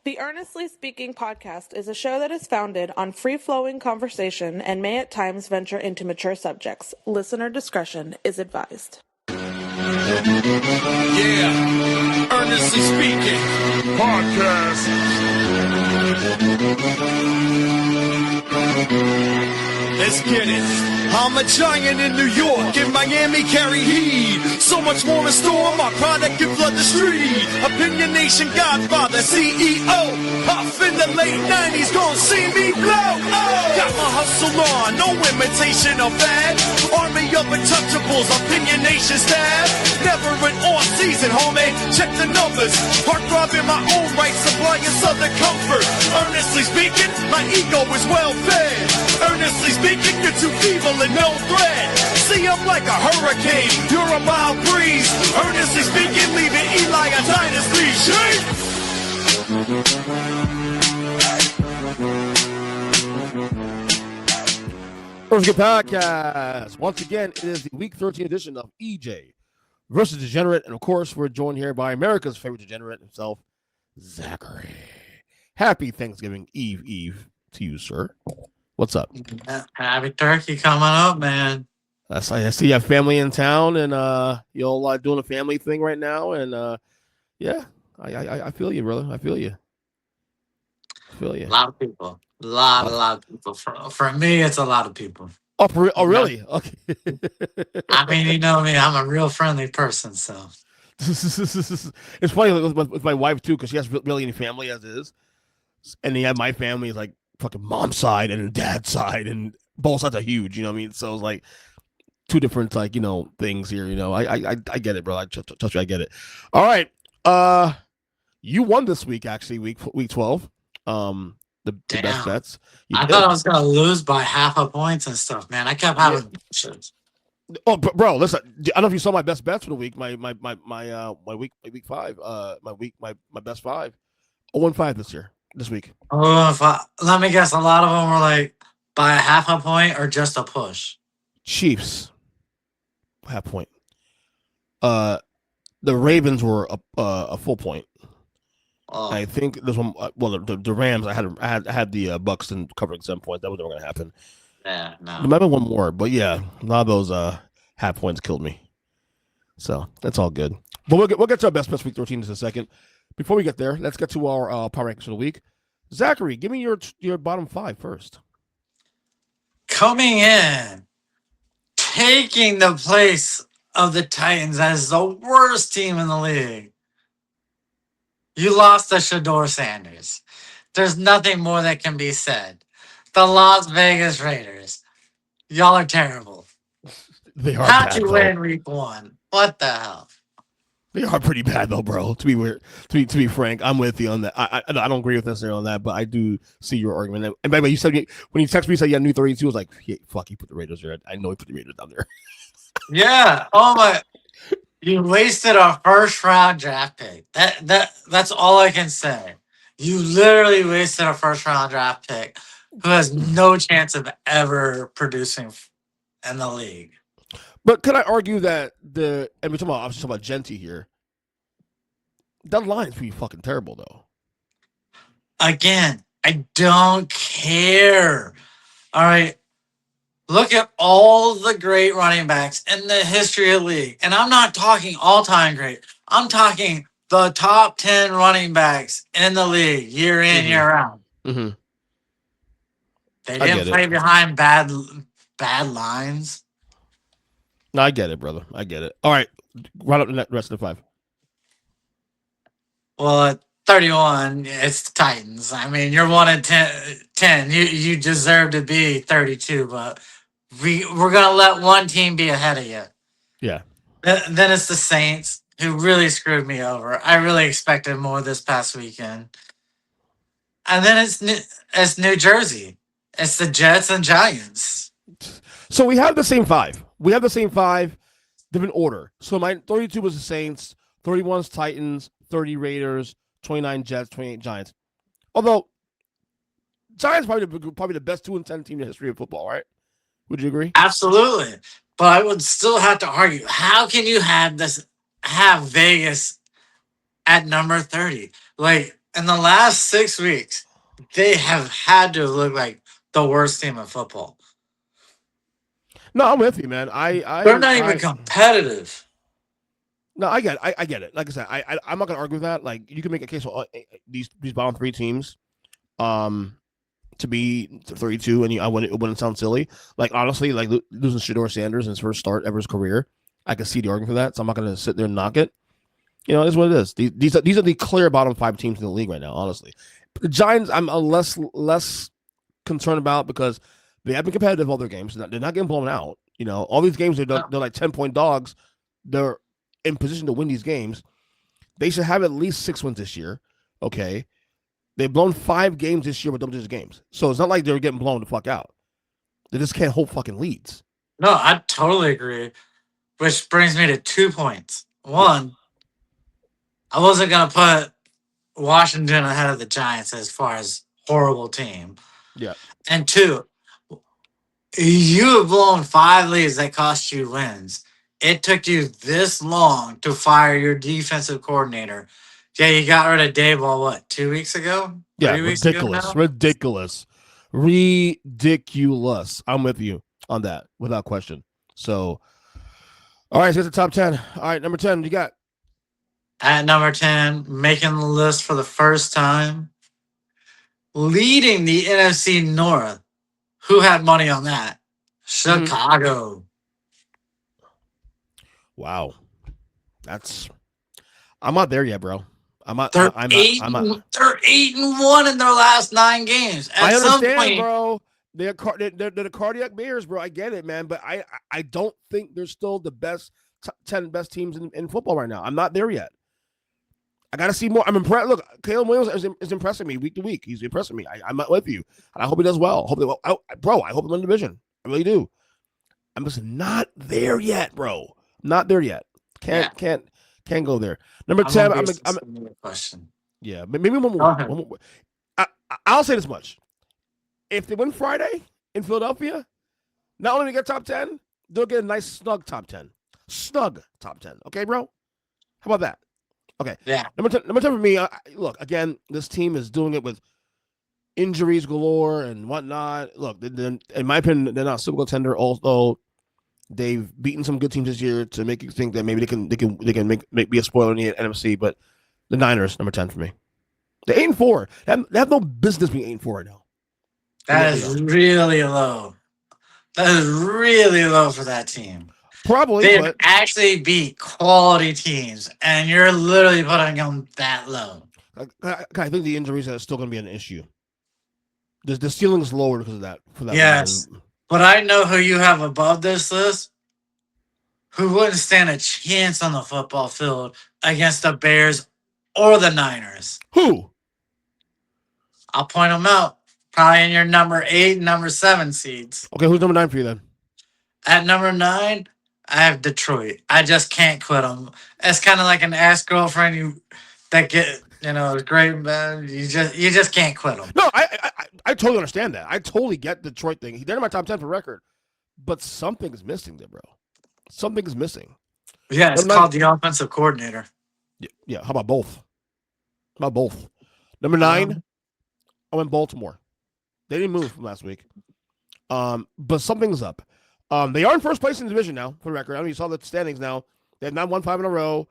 The Earnestly Speaking podcast is a show that is founded on free-flowing conversation and may at times venture into mature subjects. Listener discretion is advised. Yeah, Earnestly Speaking podcast. Let's get it. I'm a giant in New York, in Miami carry heat. So much more in store, my product can flood the street. Opinion Nation Godfather, CEO. Off in the late 90s, gon' see me blow. Oh. Got my hustle on, no imitation of that. Army of untouchables, Opinion Nation staff. Never an off season, homie, check the numbers. Heart throb in my own right, supplying southern comfort. Earnestly speaking, my ego is well fed. Earnestly speaking, you're too evil and no threat. See, I'm like a hurricane, you're a mild breeze. Earnestly speaking, leaving Eli a dynasty. Shake! Earnestly Podcast. Once again, it is the Week 13 edition of EJ versus Degenerate. And of course, we're joined here by America's favorite degenerate himself, Zachary. Happy Thanksgiving Eve to you, sir. What's up? Happy turkey coming up, man. I see you have family in town, and you're doing a family thing right now, and yeah, I feel you, brother. I feel you. A lot of people. A lot of people. For me, it's a lot of people. Oh, really? Okay. I mean, you know me. I'm a real friendly person, so. It's funny with my wife too, because she has really any family as is, and then you have my family is like fucking mom's side and dad's side, and both sides are huge. You know what I mean? So it's like two different things here. I get it, bro. I trust you. I get it. All right. You won this week, actually, week 12. The best bets. I thought I was gonna lose by half a point and stuff, man. I kept having shit. Oh, bro, listen. I don't know if you saw my best bets for the week. My week 5. My best 5. 0-5 this week. Oh, let me guess. A lot of them were like by a half a point or just a push. Chiefs, half point. The Ravens were a full point. Oh. I think this one. Well, the Rams. I had the Bucks and covering 7 points. That was never going to happen. Yeah, no. There might be one more, but yeah, a lot of those half points killed me. So that's all good. But we'll get to our best week 13 in a second. Before we get there, let's get to our power rankings for the week. Zachary, give me your bottom 5 first. Coming in, taking the place of the Titans as the worst team in the league. You lost to Shedeur Sanders. There's nothing more that can be said. The Las Vegas Raiders. Y'all are terrible. They are. How'd you win week 1? What the hell? They are pretty bad though, bro. To be frank, I'm with you on that. I don't agree with necessarily on that, but I do see your argument. And by the way, you said when you texted me, you said you had new 32. I was like, yeah, fuck, he put the Raiders there. I know he put the Raiders down there. Yeah. Oh my. You wasted a first round draft pick. That's all I can say. You literally wasted a first round draft pick who has no chance of ever producing in the league. But could I argue that and we're talking about Genty here, that line's pretty fucking terrible though. Again, I don't care. All right. Look at all the great running backs in the history of the league. And I'm not talking all-time great. I'm talking the top 10 running backs in the league year in, year out. Mm-hmm. They didn't play behind bad lines. No, I get it, brother. I get it. All right. Run up the rest of the 5. Well, at 31, it's the Titans. I mean, you're 1-10. You deserve to be 32, but we're going to let one team be ahead of you. Yeah. Then it's the Saints, who really screwed me over. I really expected more this past weekend. And then it's New Jersey. It's the Jets and Giants. So we have the same 5. We have the same 5, different order. So my 32 was the Saints, 31's Titans, 30 Raiders, 29 Jets, 28 Giants. Although Giants probably the best 2-10 team in the history of football, right? Would you agree? Absolutely. But I would still have to argue, how can you have Vegas at number 30? Like, in the last 6 weeks, they have had to look like the worst team in football. No, I'm with you, man. They're not even competitive. No, I get it. I get it. Like I said, I'm not gonna argue with that. Like you can make a case for these bottom three teams, to be 32, and I wouldn't sound silly. Like honestly, like losing Shedeur Sanders in his first start ever his career, I can see the argument for that. So I'm not gonna sit there and knock it. You know, it's what it is. These are the clear bottom 5 teams in the league right now. Honestly, but the Giants, I'm less concerned about because they have been competitive all their games. They're not getting blown out. You know, all these games they're like 10-point dogs. They're in position to win these games. They should have at least 6 wins this year. Okay. They've blown 5 games this year with double-digit games. So it's not like they're getting blown the fuck out. They just can't hold fucking leads. No, I totally agree. Which brings me to 2 points. One, I wasn't going to put Washington ahead of the Giants as far as horrible team. Yeah. And 2, you have blown 5 leads that cost you wins. It took you this long to fire your defensive coordinator. Yeah, you got rid of Dayball, what, 2 weeks ago? Yeah, 3 weeks ridiculous. ago Ridiculous. I'm with you on that, without question. So, all right, so it's the top 10. All right, number 10, you got? At number 10, making the list for the first time, leading the NFC North. Who had money on that? Chicago. Wow. I'm not there yet, bro. They're 8-1 in their last 9 games. I understand, bro. They're the cardiac bears, bro. I get it, man. But I don't think they're still the best 10 best teams in football right now. I'm not there yet. I got to see more. I'm impressed. Look, Caleb Williams is impressing me week to week. He's impressing me. I'm not with you. And I hope he does well. I hope he wins the division. I really do. I'm just not there yet, bro. Not there yet. Can't go there. Number 10. I'm question. Yeah, maybe one more. I'll say this much: if they win Friday in Philadelphia, not only do they get top 10, they'll get a nice snug top 10. Snug top 10. Okay, bro. How about that? Okay. Yeah. Number 10 for me. Look, again, this team is doing it with injuries galore and whatnot. Look, in my opinion, they're not Super Bowl contender. Although they've beaten some good teams this year to make you think that maybe they can be a spoiler in the NFC. But the Niners, number 10 for me. They're 8-4. They have no business being 8-4 right now. That is really low. That is really low for that team. Probably. They've actually beat quality teams, and you're literally putting them that low. I think the injuries are still going to be an issue. The ceiling is lower because of that. Yes. Reason. But I know who you have above this list who wouldn't stand a chance on the football field against the Bears or the Niners. Who? I'll point them out. Probably in your number 8 and number 7 seeds. Okay, who's number 9 for you then? At number 9, I have Detroit. I just can't quit them. It's kind of like an ex-girlfriend that get great, man. You just can't quit them. No, I totally understand that. I totally get the Detroit thing. They're in my top 10 for record, but something is missing there, bro. Something is missing. Yeah, it's called the offensive coordinator. Yeah. How about both? Number 9, I went Baltimore. They didn't move from last week. But something's up. They are in first place in the division now, for the record. I mean, you saw the standings now. They have not won 5 in a row.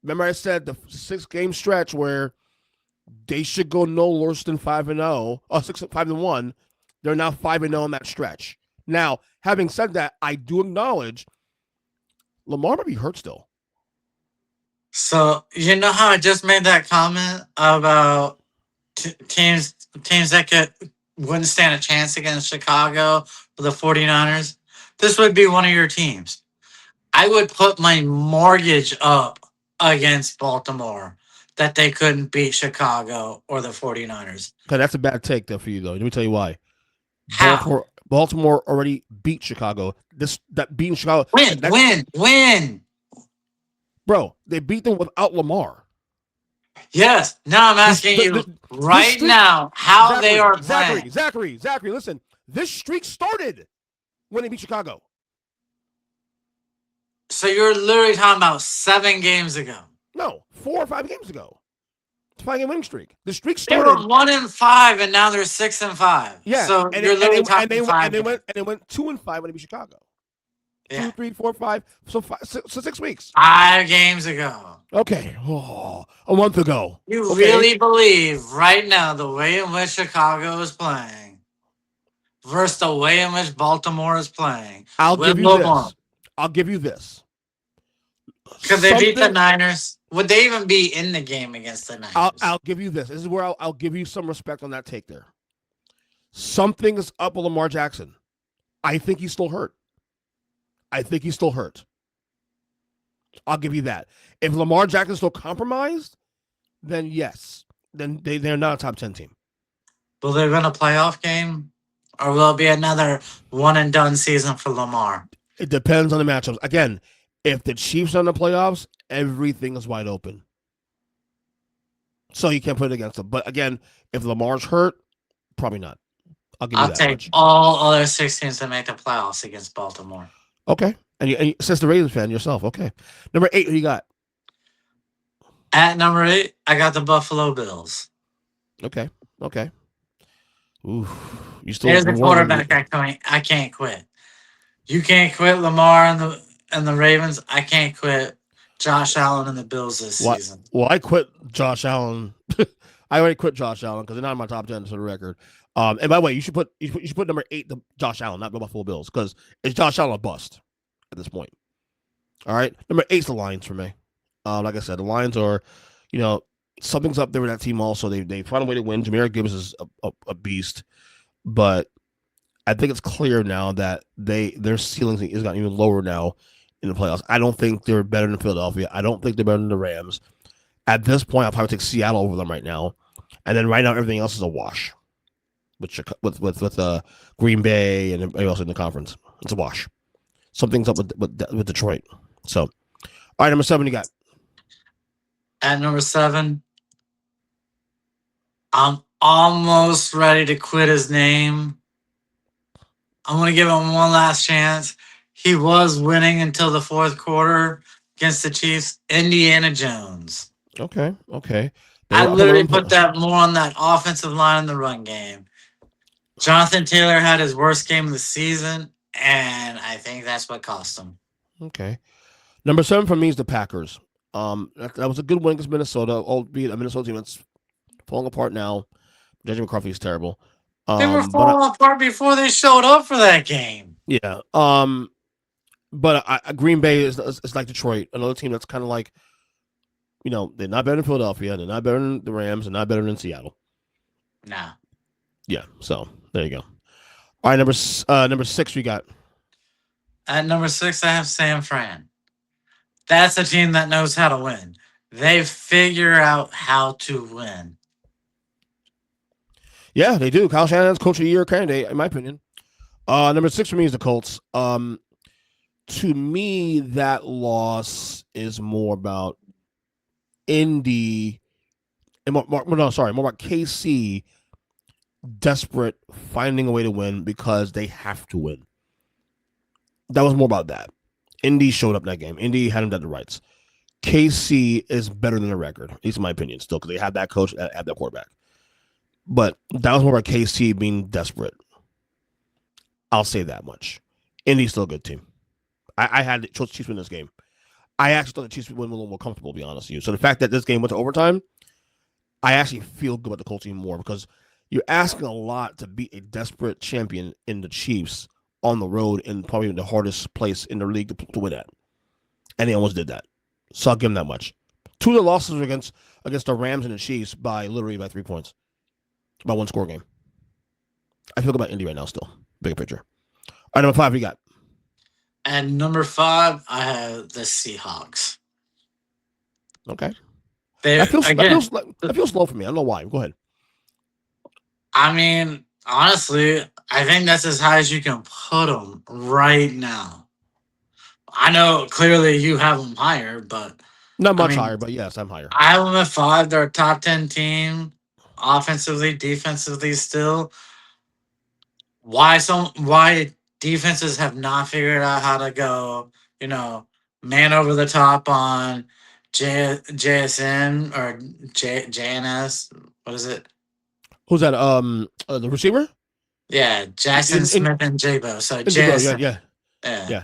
Remember I said the 6-game stretch where they should go no worse than 5-0. 5-1. They're now 5-0 in that stretch. Now, having said that, I do acknowledge Lamar might be hurt still. So, you know how I just made that comment about teams that wouldn't stand a chance against Chicago or the 49ers? This would be one of your teams. I would put my mortgage up against Baltimore that they couldn't beat Chicago or the 49ers. Okay, that's a bad take, though, for you, though. Let me tell you why. How? Baltimore already beat Chicago. Beating Chicago. Win. Bro, they beat them without Lamar. Yes. Now I'm asking you right now how they are playing. Zachary, listen. This streak started when they beat Chicago. So you're literally talking about 7 games ago. No, 4 or 5 games ago. 5-game winning streak. The streak They were started. 1-5, and now they're 6-5. Yeah, So and you're literally talking five. they went 2-5 when they beat Chicago. Yeah. 2, 3, 4, 5. So 6 weeks. 5 games ago. Okay, a month ago. You Okay. really believe right now the way in which Chicago is playing versus the way in which Baltimore is playing? I'll with give you Lamar. this. I'll give you this. Could they beat the Niners? Would they even be in the game against the Niners? I'll give you this. This is where I'll give you some respect on that take there. Something is up with Lamar Jackson. I think he's still hurt. I'll give you that. If Lamar Jackson's still compromised, then yes. Then they're not a top 10 team. Will they win a playoff game? Or will it be another one-and-done season for Lamar? It depends on the matchups. Again, if the Chiefs are in the playoffs, everything is wide open. So you can't put it against them. But again, if Lamar's hurt, probably not. I'll take much. all other 6 teams to make the playoffs against Baltimore. Okay. And you since the Ravens fan yourself, okay. Number 8, who you got? At number 8, I got the Buffalo Bills. Okay. Ooh, you still. There's the quarterback I can't quit. You can't quit Lamar and the Ravens. I can't quit Josh Allen and the Bills this season. Well, I quit Josh Allen. I already quit Josh Allen because they're not in my top 10 for the record. And by the way, you should put number 8 the Josh Allen, not the Buffalo Bills, because it's Josh Allen a bust at this point. All right, number 8's the Lions for me. Like I said, the Lions are, something's up there with that team. Also, they found a way to win. Jahmyr Gibbs is a beast, but I think it's clear now that their ceiling has gotten even lower now in the playoffs. I don't think they're better than Philadelphia. I don't think they're better than the Rams. At this point, I'll probably take Seattle over them right now, and then right now everything else is a wash. With Green Bay and everybody else in the conference, it's a wash. Something's up with Detroit. So, all right, number 7, you got. At number 7, I'm almost ready to quit his name. I'm going to give him one last chance. He was winning until the 4th quarter against the Chiefs. Indiana Jones. Okay. I literally put that more on that offensive line in the run game. Jonathan Taylor had his worst game of the season, and I think that's what cost him. Okay. Number 7 for me is the Packers. That was a good win against Minnesota, albeit a Minnesota team that's falling apart now. JJ McCarthy is terrible. They were falling apart before they showed up for that game. Yeah. But Green Bay is like Detroit, another team that's kind of like, they're not better than Philadelphia, they're not better than the Rams, they're not better than Seattle. Nah. Yeah. So there you go. All right, number 6 we got. At number 6, I have San Fran. That's a team that knows how to win. They figure out how to win. Yeah, they do. Kyle Shanahan's Coach of the Year candidate, in my opinion. Number 6 for me is the Colts. To me, that loss is more about Indy, and more about KC desperate, finding a way to win because they have to win. That was more about that. Indy showed up in that game. Indy had them dead to rights. KC is better than the record, at least in my opinion, still, because they had that coach, had that quarterback. But that was more about KC being desperate. I'll say that much. Indy's still a good team. I had the Chiefs win this game. I actually thought the Chiefs would win a little more comfortable, to be honest with you. So the fact that this game went to overtime, I actually feel good about the Colts team more because you're asking a lot to beat a desperate champion in the Chiefs on the road in probably the hardest place in the league to win at. And they almost did that. So I'll give them that much. 2 of the losses were against the Rams and the Chiefs literally by 3 points. By 1 score game. I feel good about Indy right now still. Bigger picture. All right, number 5 we got. And number 5, I have the Seahawks. Okay. That feels slow for me. I don't know why. Go ahead. I mean, honestly, I think that's as high as you can put them right now. I know clearly you have them higher, but not much higher, but yes, I'm higher. I have them at 5. They're a top 10 team, offensively, defensively still. Why defenses have not figured out how to go, man over the top on JSN or JNS. What is it? Who's that? The receiver? Yeah, Jackson In Smith and Jabo. So Bro, JSN. yeah. Yeah. Yeah.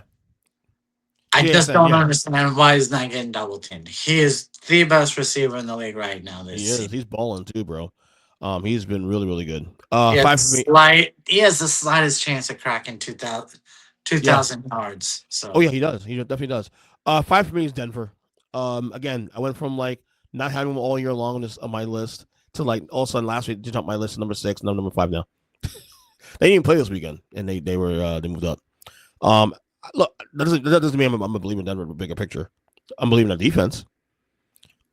I just JSN, don't yeah. understand why he's not getting double teamed. He is the best receiver in the league right now this He is. season. He's balling too, bro. He's been really, really good. He has, 5 for me. he has the slightest chance of cracking 2,000 yards. So Oh yeah, he does. He definitely does. 5 for me is Denver. Again, I went from like not having him all year long on my list to like all of a sudden last week jumped my list to number 6, number 5 now. They didn't even play this weekend, and they moved up. Look, that doesn't mean I'm believing Denver in a bigger picture. I'm believing in their defense.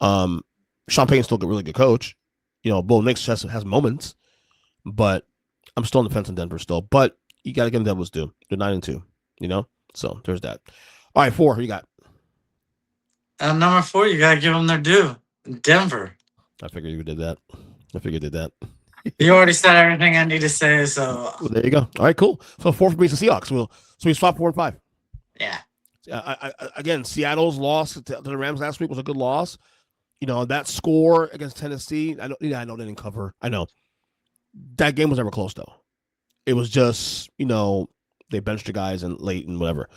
Sean Payton's still a really good coach. You know, Bo Nix has moments, but I'm still on the fence on Denver still. But you got to give them Devils due. They're 9-2. You know, so there's that. All right, 4. Who you got? number 4, you gotta give them their due. Denver. I figured you did that. You already said everything I need to say, so Well, there you go. All right, cool. So 4 for me is the Seahawks. So we swap 4 and 5. yeah. Again, Seattle's loss to the Rams last week was a good loss. You know, that score against Tennessee, I know they didn't cover. I know. That game was never close, though. It was just, you know, they benched the guys and late and whatever.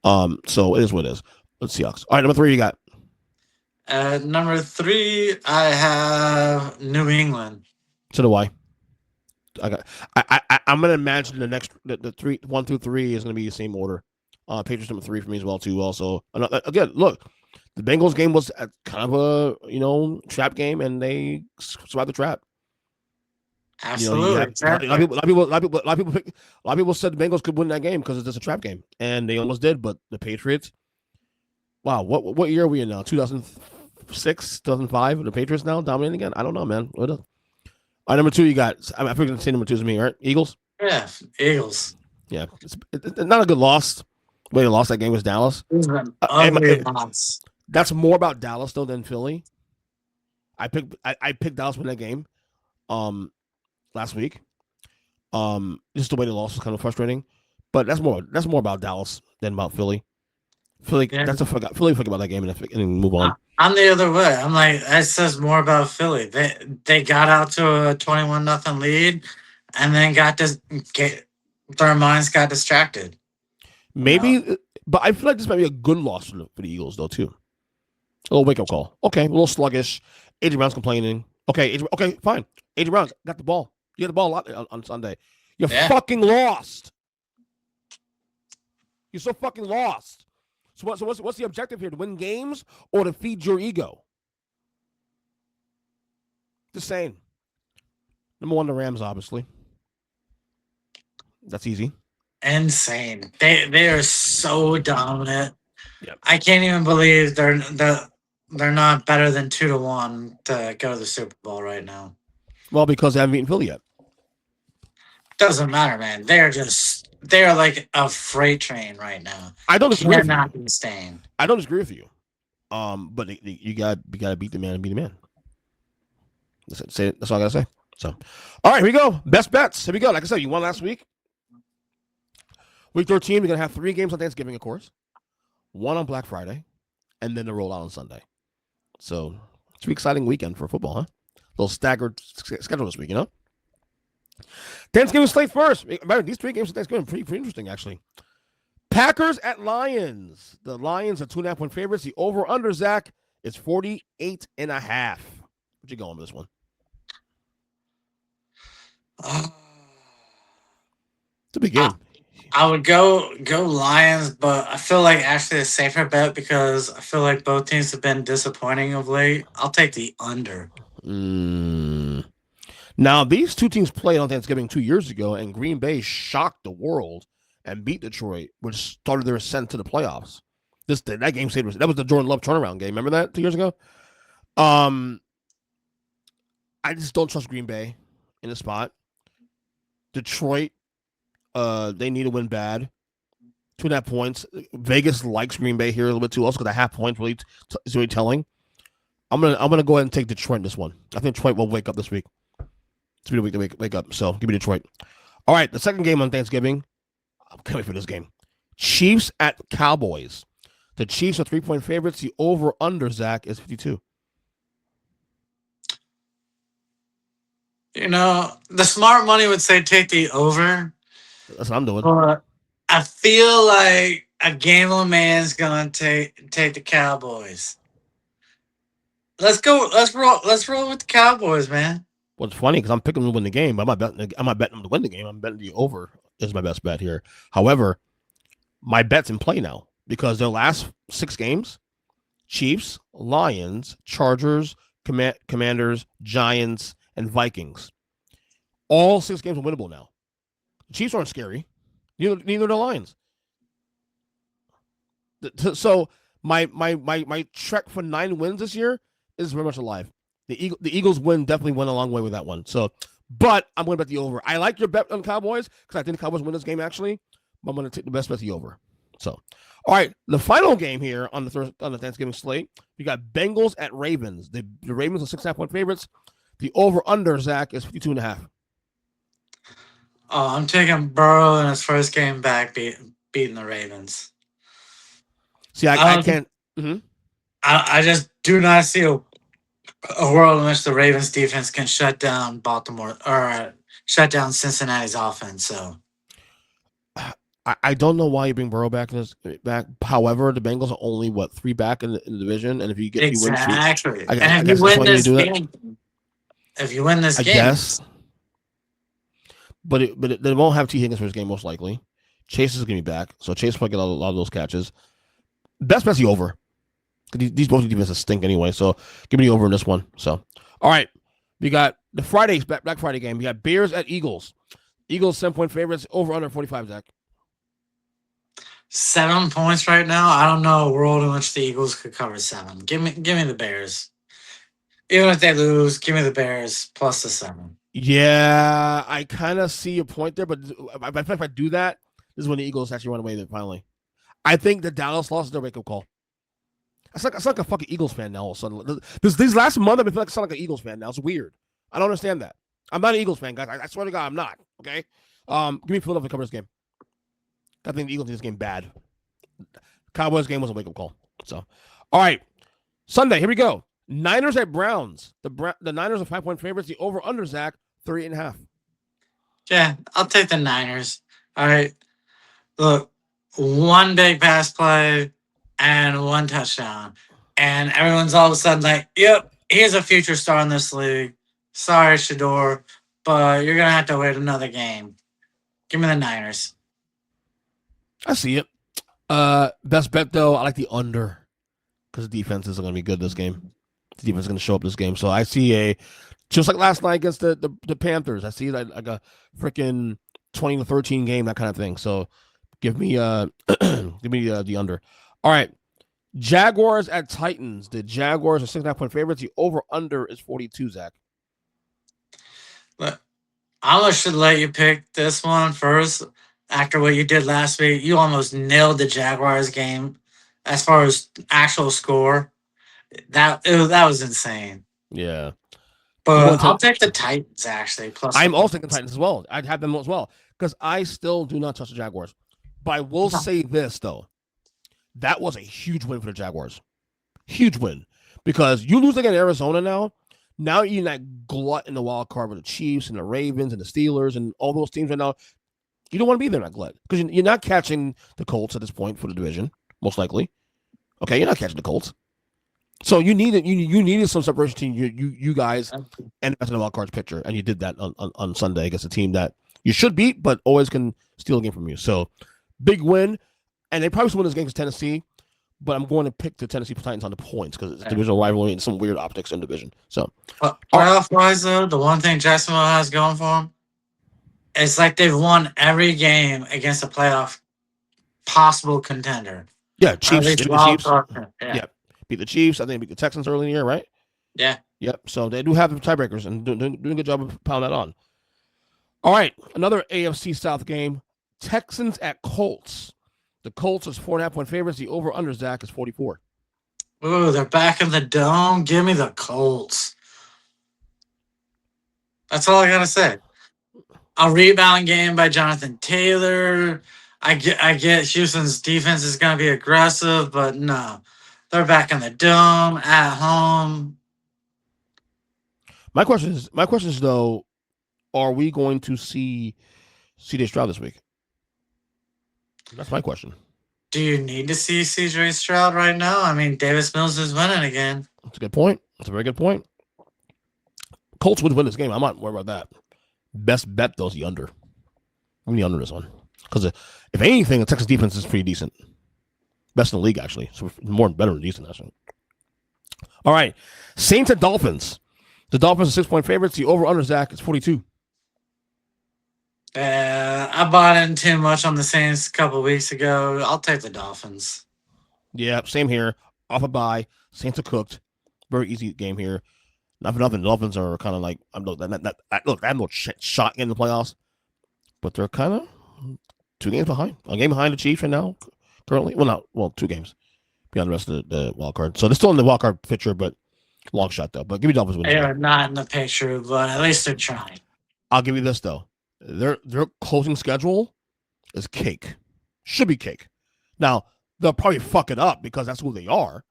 So it is what it is. Let's Seahawks. All right, number 3, you got? Number 3, I have New England. So do I. I'm gonna imagine the next the 3, 1 through 3 is gonna be the same order. Patriots number 3 for me as well too. Also, again, look, the Bengals game was kind of a trap game, and they survived the trap. Absolutely. A lot of people said the Bengals could win that game because it's just a trap game, and they almost did. But the Patriots, wow, what year are we in now? 2006, 2005. The Patriots now dominating again. I don't know, man. What? All right, number 2, you got. I figured to say number 2 is me, right? Eagles. Yeah, Eagles. Yeah, it's not a good loss. The way they lost that game was Dallas. Ugly loss. That's more about Dallas though than Philly. I picked Dallas win that game. Last week. Just the way they lost was kind of frustrating, but that's more about Dallas than about Philly. Philly, Yeah. Philly forget about that game and move on. I'm the other way. I'm like, that says more about Philly. They got out to a 21-0 lead, and then their minds got distracted. Maybe, but I feel like this might be a good loss for the Eagles though too. A little wake up call. Okay, a little sluggish. AJ Brown's complaining. Okay, fine. AJ Brown got the ball. You got the ball a lot on Sunday. You're fucking lost. You're so fucking lost. So what's the objective here? To win games or to feed your ego? Just saying. Number 1, the Rams, obviously. That's easy. Insane. They are so dominant. Yep. I can't even believe they're not better than 2-1 to go to the Super Bowl right now. Well, because they haven't beaten Philly yet. Doesn't matter, man. They're like a freight train right now. I don't disagree with you. Not staying. I don't disagree with you. But you gotta beat the man and be the man. That's all I gotta say. So, all right, here we go. Best bets. Here we go. Like I said, you won last week. Week 13, we're gonna have 3 games on Thanksgiving, of course. 1 on Black Friday, and then the rollout on Sunday. So it's an exciting weekend for football, huh? A little staggered schedule this week, you know. Thanksgiving slate first. These 3 games on Thanksgiving pretty interesting, actually. Packers at Lions. The Lions are 2.5-point favorites. The over/under, Zach, is 48.5. What you going with this one? It's a big game. I would go Lions, but I feel like actually a safer bet because I feel like both teams have been disappointing of late. I'll take the under. Now, these 2 teams played on Thanksgiving 2 years ago, and Green Bay shocked the world and beat Detroit, which started their ascent to the playoffs. That game that was the Jordan Love turnaround game. Remember that 2 years ago? I just don't trust Green Bay in the spot. Detroit, they need to win bad. 2.5 points. Vegas likes Green Bay here a little bit too. Also, because the half points really is really telling. I'm gonna go ahead and take Detroit in this one. I think Detroit will wake up this week. It's been a week to wake up. So give me Detroit. All right, the second game on Thanksgiving. I can't wait for this game. Chiefs at Cowboys. The Chiefs are 3-point favorites. The over/under, Zach, is 52. You know, the smart money would say take the over, That's what I'm doing. but I feel like a gambling man's gonna take the Cowboys. Let's go. Let's roll. Let's roll with the Cowboys, man. Well, it's funny because I'm picking them to win the game, but I'm not betting them to win the game. I'm betting the over is my best bet here. However, my bet's in play now because their last 6 games, Chiefs, Lions, Chargers, Commanders, Giants, and Vikings. All 6 games are winnable now. The Chiefs aren't scary. Neither the Lions. So my trek for 9 wins this year is very much alive. The Eagles definitely went a long way with that one. So, but I'm going to bet the over. I like your bet on Cowboys because I think the Cowboys win this game actually. But I'm going to take the best bet the over. So, all right, the final game here on the Thanksgiving slate, we got Bengals at Ravens. The Ravens are 6.5-point favorites. The over/under, Zach, is 52.5. Oh, I'm taking Burrow in his first game back, beating the Ravens. See, I can't. Mm-hmm. I just do not see a world in which the Ravens defense can shut down Baltimore or shut down Cincinnati's offense. So I don't know why you bring Burrow back. However, the Bengals are only 3 back in the division, and if you get exactly, and if you win this game, if you win this game, guess. But they won't have T. Higgins for this game most likely. Chase is going to be back, so Chase will get a lot of those catches. Best bet's the over. These both defenses stink anyway, so give me the over in this one. So, all right, we got the Black Friday game. We got Bears at Eagles. Eagles 7-point favorites. Over/under 45. Zach. 7 points right now. I don't know a world in which the Eagles could cover 7. Give me the Bears. Even if they lose, give me the Bears plus the 7. Yeah, I kind of see your point there, but if I do that, this is when the Eagles actually run away there finally. I think the Dallas loss is their wake-up call. I sound like a fucking Eagles fan now all of a sudden. These last month, I've been feeling like I sound like an Eagles fan now. It's weird. I don't understand that. I'm not an Eagles fan, guys. I swear to God, I'm not. Okay? Give me Philadelphia to cover this game. I think the Eagles did this game bad. Cowboys game was a wake-up call. So, all right. Sunday, here we go. Niners at Browns. The Niners are 5-point favorites. The over/under, Zach, 38.5. Yeah, I'll take the Niners. All right. Look, one big pass play and 1 touchdown. And everyone's all of a sudden like, yep, he's a future star in this league. Sorry, Shador, but you're going to have to wait another game. Give me the Niners. I see it. Best bet, though, I like the under because the defenses are going to be good this game. The defense is going to show up this game. So I see just like last night against the Panthers, I see like a freaking 20-13 game, that kind of thing. So give me the under. All right. Jaguars at Titans. The Jaguars are 6.5-point favorites. The over/under is 42, Zach. I almost should let you pick this one first. After what you did last week, you almost nailed the Jaguars game as far as actual score. That was insane. Yeah. But I'll take the Titans, actually. Plus, I'm also taking the Titans as well. I'd have them as well because I still do not trust the Jaguars. But I will say this, though. That was a huge win for the Jaguars. Huge win. Because you lose against Arizona now. Now you're in that glut in the wild card with the Chiefs and the Ravens and the Steelers and all those teams right now. You don't want to be there in that glut because you're not catching the Colts at this point for the division, most likely. Okay, you're not catching the Colts. So you needed some separation between you guys and the wild cards picture, and you did that on Sunday against a team that you should beat, but always can steal a game from you. So big win, and they probably win this game against Tennessee, but I'm going to pick the Tennessee Titans on the points because it's a divisional rivalry and some weird optics in the division. So playoff-wise, though, the one thing Jacksonville has going for them, it's like they've won every game against a playoff possible contender. Yeah, Chiefs. Yeah. Beat the Chiefs. I think they beat the Texans early in the year, right? Yeah. Yep. So they do have the tiebreakers and doing a good job of pounding that on. All right, another AFC South game. Texans at Colts. The Colts is 4.5-point favorites. The over/under, Zach, is 44. Ooh, they're back in the dome. Give me the Colts. That's all I gotta say. A rebound game by Jonathan Taylor. I get Houston's defense is going to be aggressive, but no. They're back in the dome, at home. My question is though, are we going to see CJ Stroud this week? That's my question. Do you need to see CJ Stroud right now? I mean, Davis Mills is winning again. That's a good point. That's a very good point. Colts would win this game. I'm not worried about that. Best bet though is the under. I'm the under this one because if anything, the Texas defense is pretty decent. Best in the league actually. So better than decent actually. All right, Saints and Dolphins. The Dolphins are 6-point favorites. The over/under, Zach, is 42. I bought in too much on the Saints a couple weeks ago. I'll take the Dolphins. Yeah, same here. Off a bye. Saints are cooked. Very easy game here. Not for nothing. The Dolphins are kind of like look, I have no shot in the playoffs, but they're kind of 2 games behind. A game behind the Chiefs right now. Currently, 2 games beyond the rest of the wild card. So they're still in the wild card picture, but long shot though. But give me Dolphins winning. They are not in the picture, but at least they're trying. I'll give you this though. Their closing schedule is cake. Should be cake. Now, they'll probably fuck it up because that's who they are.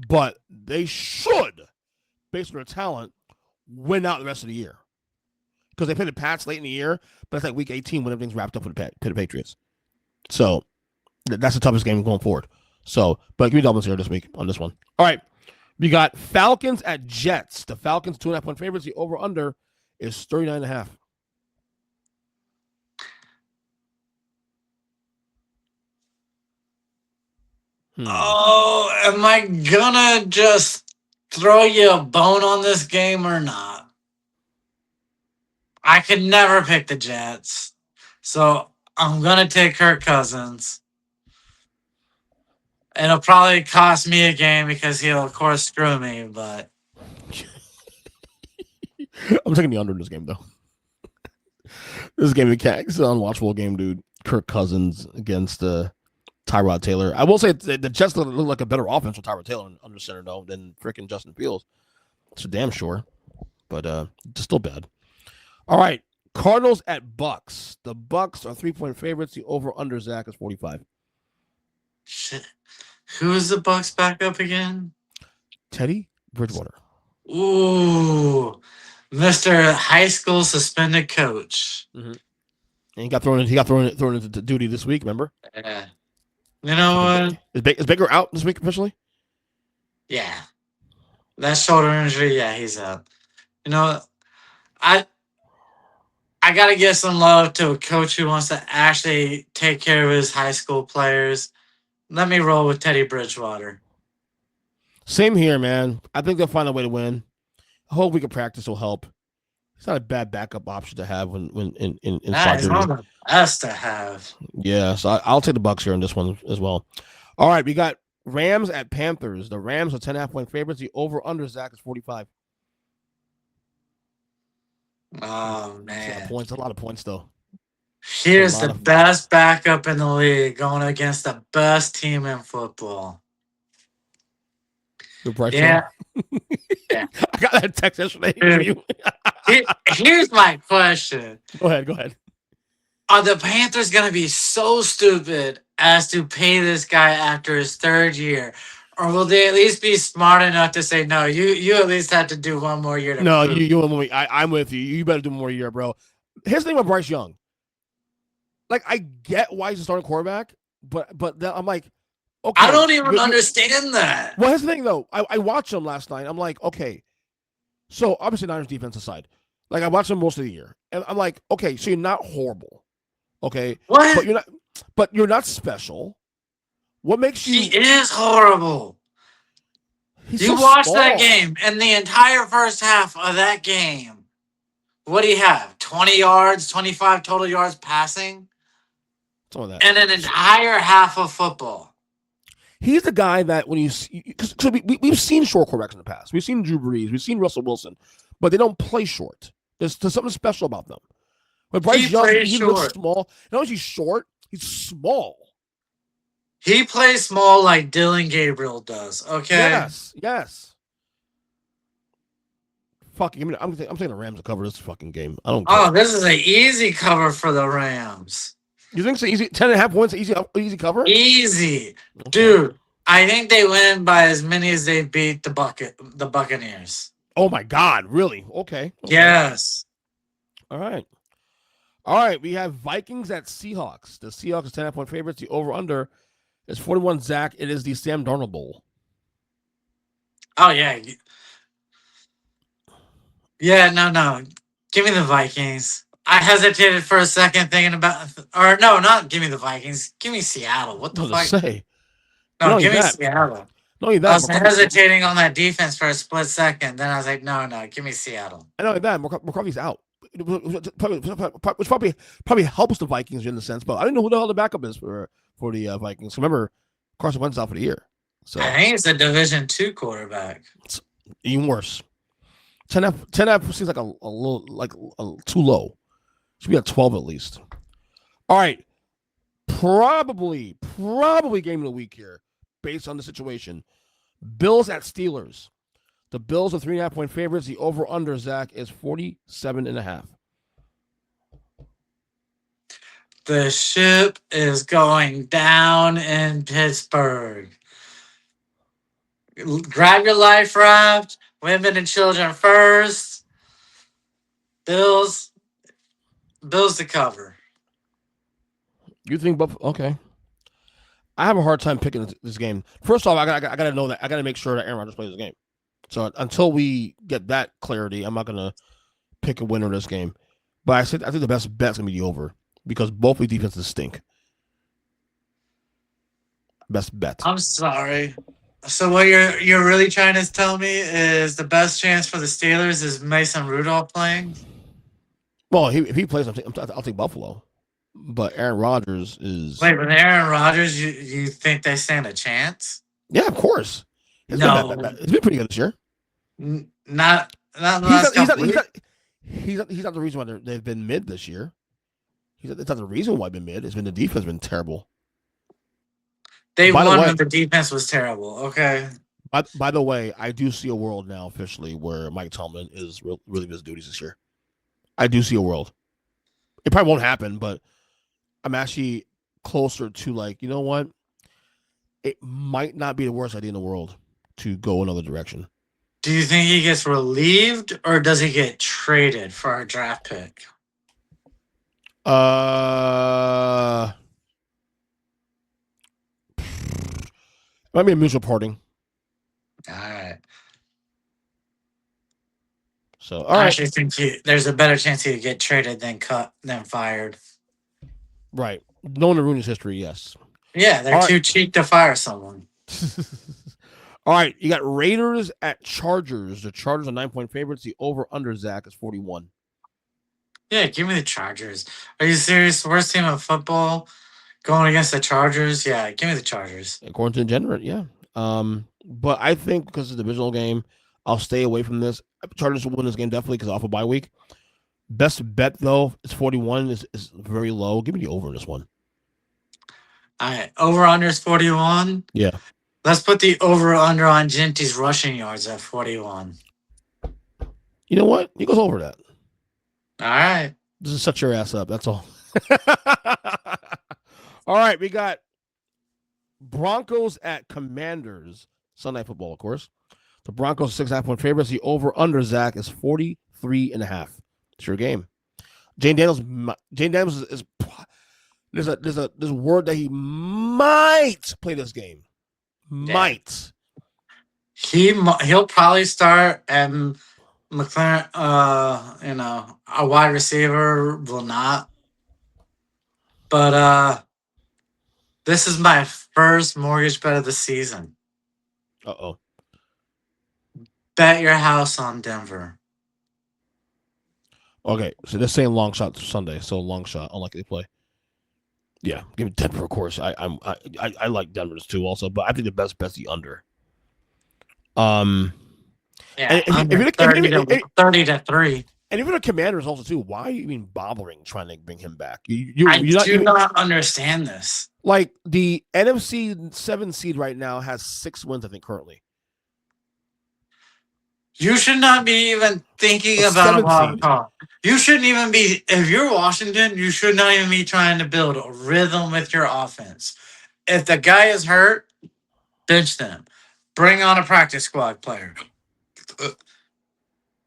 But they should, based on their talent, win out the rest of the year. Because they play the Pats late in the year, but it's like week 18 when everything's wrapped up with the Patriots. So that's the toughest game going forward. So, but give me Dolphins here this week on this one. All right. We got Falcons at Jets. The Falcons 2.5-point favorites. The over/under is 39.5. Oh, am I gonna just throw you a bone on this game or not? I could never pick the Jets. So I'm gonna take Kirk Cousins. It'll probably cost me a game because he'll, of course, screw me, but I'm taking the under in this game, though. This game is an unwatchable game, dude. Kirk Cousins against Tyrod Taylor. I will say the Jets look like a better offense with Tyrod Taylor under center, though, than freaking Justin Fields. It's damn sure. But it's still bad. All right. Cardinals at Bucks. The Bucks are 3-point favorites. The over/under, Zach, is 45. shit. Who is the Bucks backup again? Teddy Bridgewater. Ooh, Mr. High School suspended coach. Mm-hmm. And he got thrown into duty this week. Remember? Yeah. You know what? Is Baker out this week officially? Yeah. That shoulder injury, yeah, he's out. You know, I gotta give some love to a coach who wants to actually take care of his high school players. Let me roll with Teddy Bridgewater. Same here, man. I think they'll find a way to win. I hope we can practice will help. It's not a bad backup option to have when in It's one of the best to have. Yeah, so I'll take the Bucks here in this one as well. All right, we got Rams at Panthers. The Rams are 10.5-point favorites. The over/under, Zach, is 45. Oh man, a lot of points though. Here's the best backup in the league going against the best team in football. Yeah. Yeah. I got that text yesterday. Here's my question. Go ahead. Are the Panthers going to be so stupid as to pay this guy after his 3rd year? Or will they at least be smart enough to say, no, you at least have to do one more year? I'm with you. You better do one more year, bro. Here's the thing with Bryce Young. Like, I get why he's a starting quarterback, but I'm like, okay. I don't even understand that. Well, here's the thing, though. I watched him last night. I'm like, okay. So, obviously, Niners defense aside. Like, I watched him most of the year. And I'm like, okay, so you're not horrible. Okay? What? But you're not special. What makes you... He is horrible. You watched that game, and the entire first half of that game, what do you have? 20 yards, 25 total yards passing? Some of that. And an entire half of football. He's the guy that when you see... Because we've seen short quarterbacks in the past. We've seen Drew Brees. We've seen Russell Wilson. But they don't play short. There's something special about them. But Bryce Young, he looks small. Not only is he short, he's small. He plays small like Dylan Gabriel does, okay? Yes. Fuck, I'm taking the Rams to cover this fucking game. I don't care. Oh, this is an easy cover for the Rams. You think so? Easy 10.5 points, easy cover? Easy. Okay. Dude, I think they win by as many as they beat the Buccaneers. Oh my God, really? Okay. Yes. All right. All right. We have Vikings at Seahawks. The Seahawks 10.5 favorites. The over/under is 41. Zach, it is the Sam Darnold Bowl. Oh yeah. Yeah, no. Give me the Vikings. I hesitated for a second thinking about, or no, not give me the Vikings. Give me Seattle. What the What to fuck? say? No, Not only give me that. Seattle. Not only I that. was hesitating on that defense for a split second. Then I was like, no, give me Seattle. Not only that. McCarthy's out, which probably helps the Vikings in the sense. But I don't know who the hell the backup is for the Vikings. Remember, Carson Wentz out for the year. So I think it's a Division II quarterback. It's even worse. 10F seems like a little too low. Should be at 12 at least. All right. Probably game of the week here, based on the situation. Bills at Steelers. The Bills are 3.5-point favorites. The over/under, Zach, is 47.5. The ship is going down in Pittsburgh. Grab your life raft. Women and children first. Bills to cover. You think Buffalo? Okay. I have a hard time picking this game. First off, I got to know that I got to make sure that Aaron Rodgers plays the game. So until we get that clarity, I'm not gonna pick a winner of this game. But I think the best bet's gonna be the over because both of the defenses stink. Best bet. I'm sorry. So what you're really trying to tell me is the best chance for the Steelers is Mason Rudolph playing? Well, if he plays, I'll take Buffalo. But Aaron Rodgers is. Wait, with Aaron Rodgers, you think they stand a chance? Yeah, of course. It's been pretty good this year. Not he's not the reason why they've been mid this year. It's not the reason why they've been mid. It's been the defense has been terrible. They won when the defense was terrible. Okay. By the way, I do see a world now officially where Mike Tomlin is really his duties this year. I do see a world. It probably won't happen, but I'm actually closer to like, you know what? It might not be the worst idea in the world to go another direction. Do you think he gets relieved or does he get traded for a draft pick? Might be a mutual parting. All right. So I actually think there's a better chance he'd get traded than cut than fired. Right. Knowing the Rooney's history, yes. Yeah, they're too cheap to fire someone. All right, you got Raiders at Chargers. The Chargers are 9-point favorites. The over/under, Zach, is 41. Yeah, give me the Chargers. Are you serious? Worst team of football going against the Chargers? Yeah, give me the Chargers. According to Degenerate, yeah. But I think because it's a divisional game, I'll stay away from this. Chargers will win this game definitely because off a bye week. Best bet though is 41 is very low. Give me the over in this one. All right, over/under is 41. Yeah. Let's put the over/under on Ginty's rushing yards at 41. You know what? He goes over that. All right. This is set your ass up. That's all. All right, we got Broncos at Commanders. Sunday football, of course. The Broncos 6.5-point favorites. The over/under, Zach, is 43.5. It's your game. Jane Daniels is there's a word that he might play this game. Might. He'll probably start and McLaren, a wide receiver will not. But this is my first mortgage bet of the season. Uh-oh. Bet your house on Denver. Okay, so they're saying long shot Sunday, so long shot, unlikely to play. Yeah, give me Denver, of course. I like Denver's too, also, but I think the best bet's the under. Yeah, under 30-3. And even the Commanders also too. Why are you even bothering trying to bring him back? I do not understand this. Like the NFC 7 seed right now has 6 wins, I think, currently. You should not be even thinking A about a seventh wild seed. card. You shouldn't even be, if you're Washington, you should not even be trying to build a rhythm with your offense. If the guy is hurt, bench them. Bring on a practice squad player.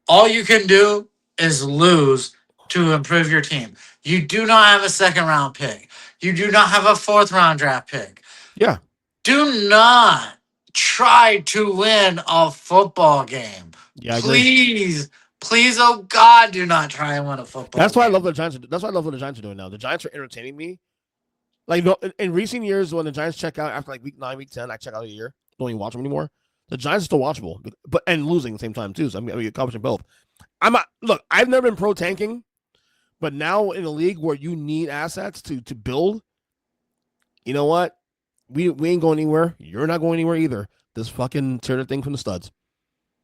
All you can do is lose to improve your team. You do not have a second round pick. You do not have a fourth round draft pick. Yeah. Do not try to win a football game. Yeah, I agree. Please, please, oh God, do not try and win a football That's why I game. love what the Giants. That's why I love what the Giants are doing now. The Giants are entertaining me. Like, you know, in recent years, when the Giants check out after like week 9, week 10, I check out a year. Don't even watch them anymore. The Giants are still watchable, but and losing at the same time too. So I mean accomplishing both. I'm not, look. I've never been pro tanking, but now in a league where you need assets to build, you know what? We ain't going anywhere. You're not going anywhere either. This fucking tear the thing from the studs.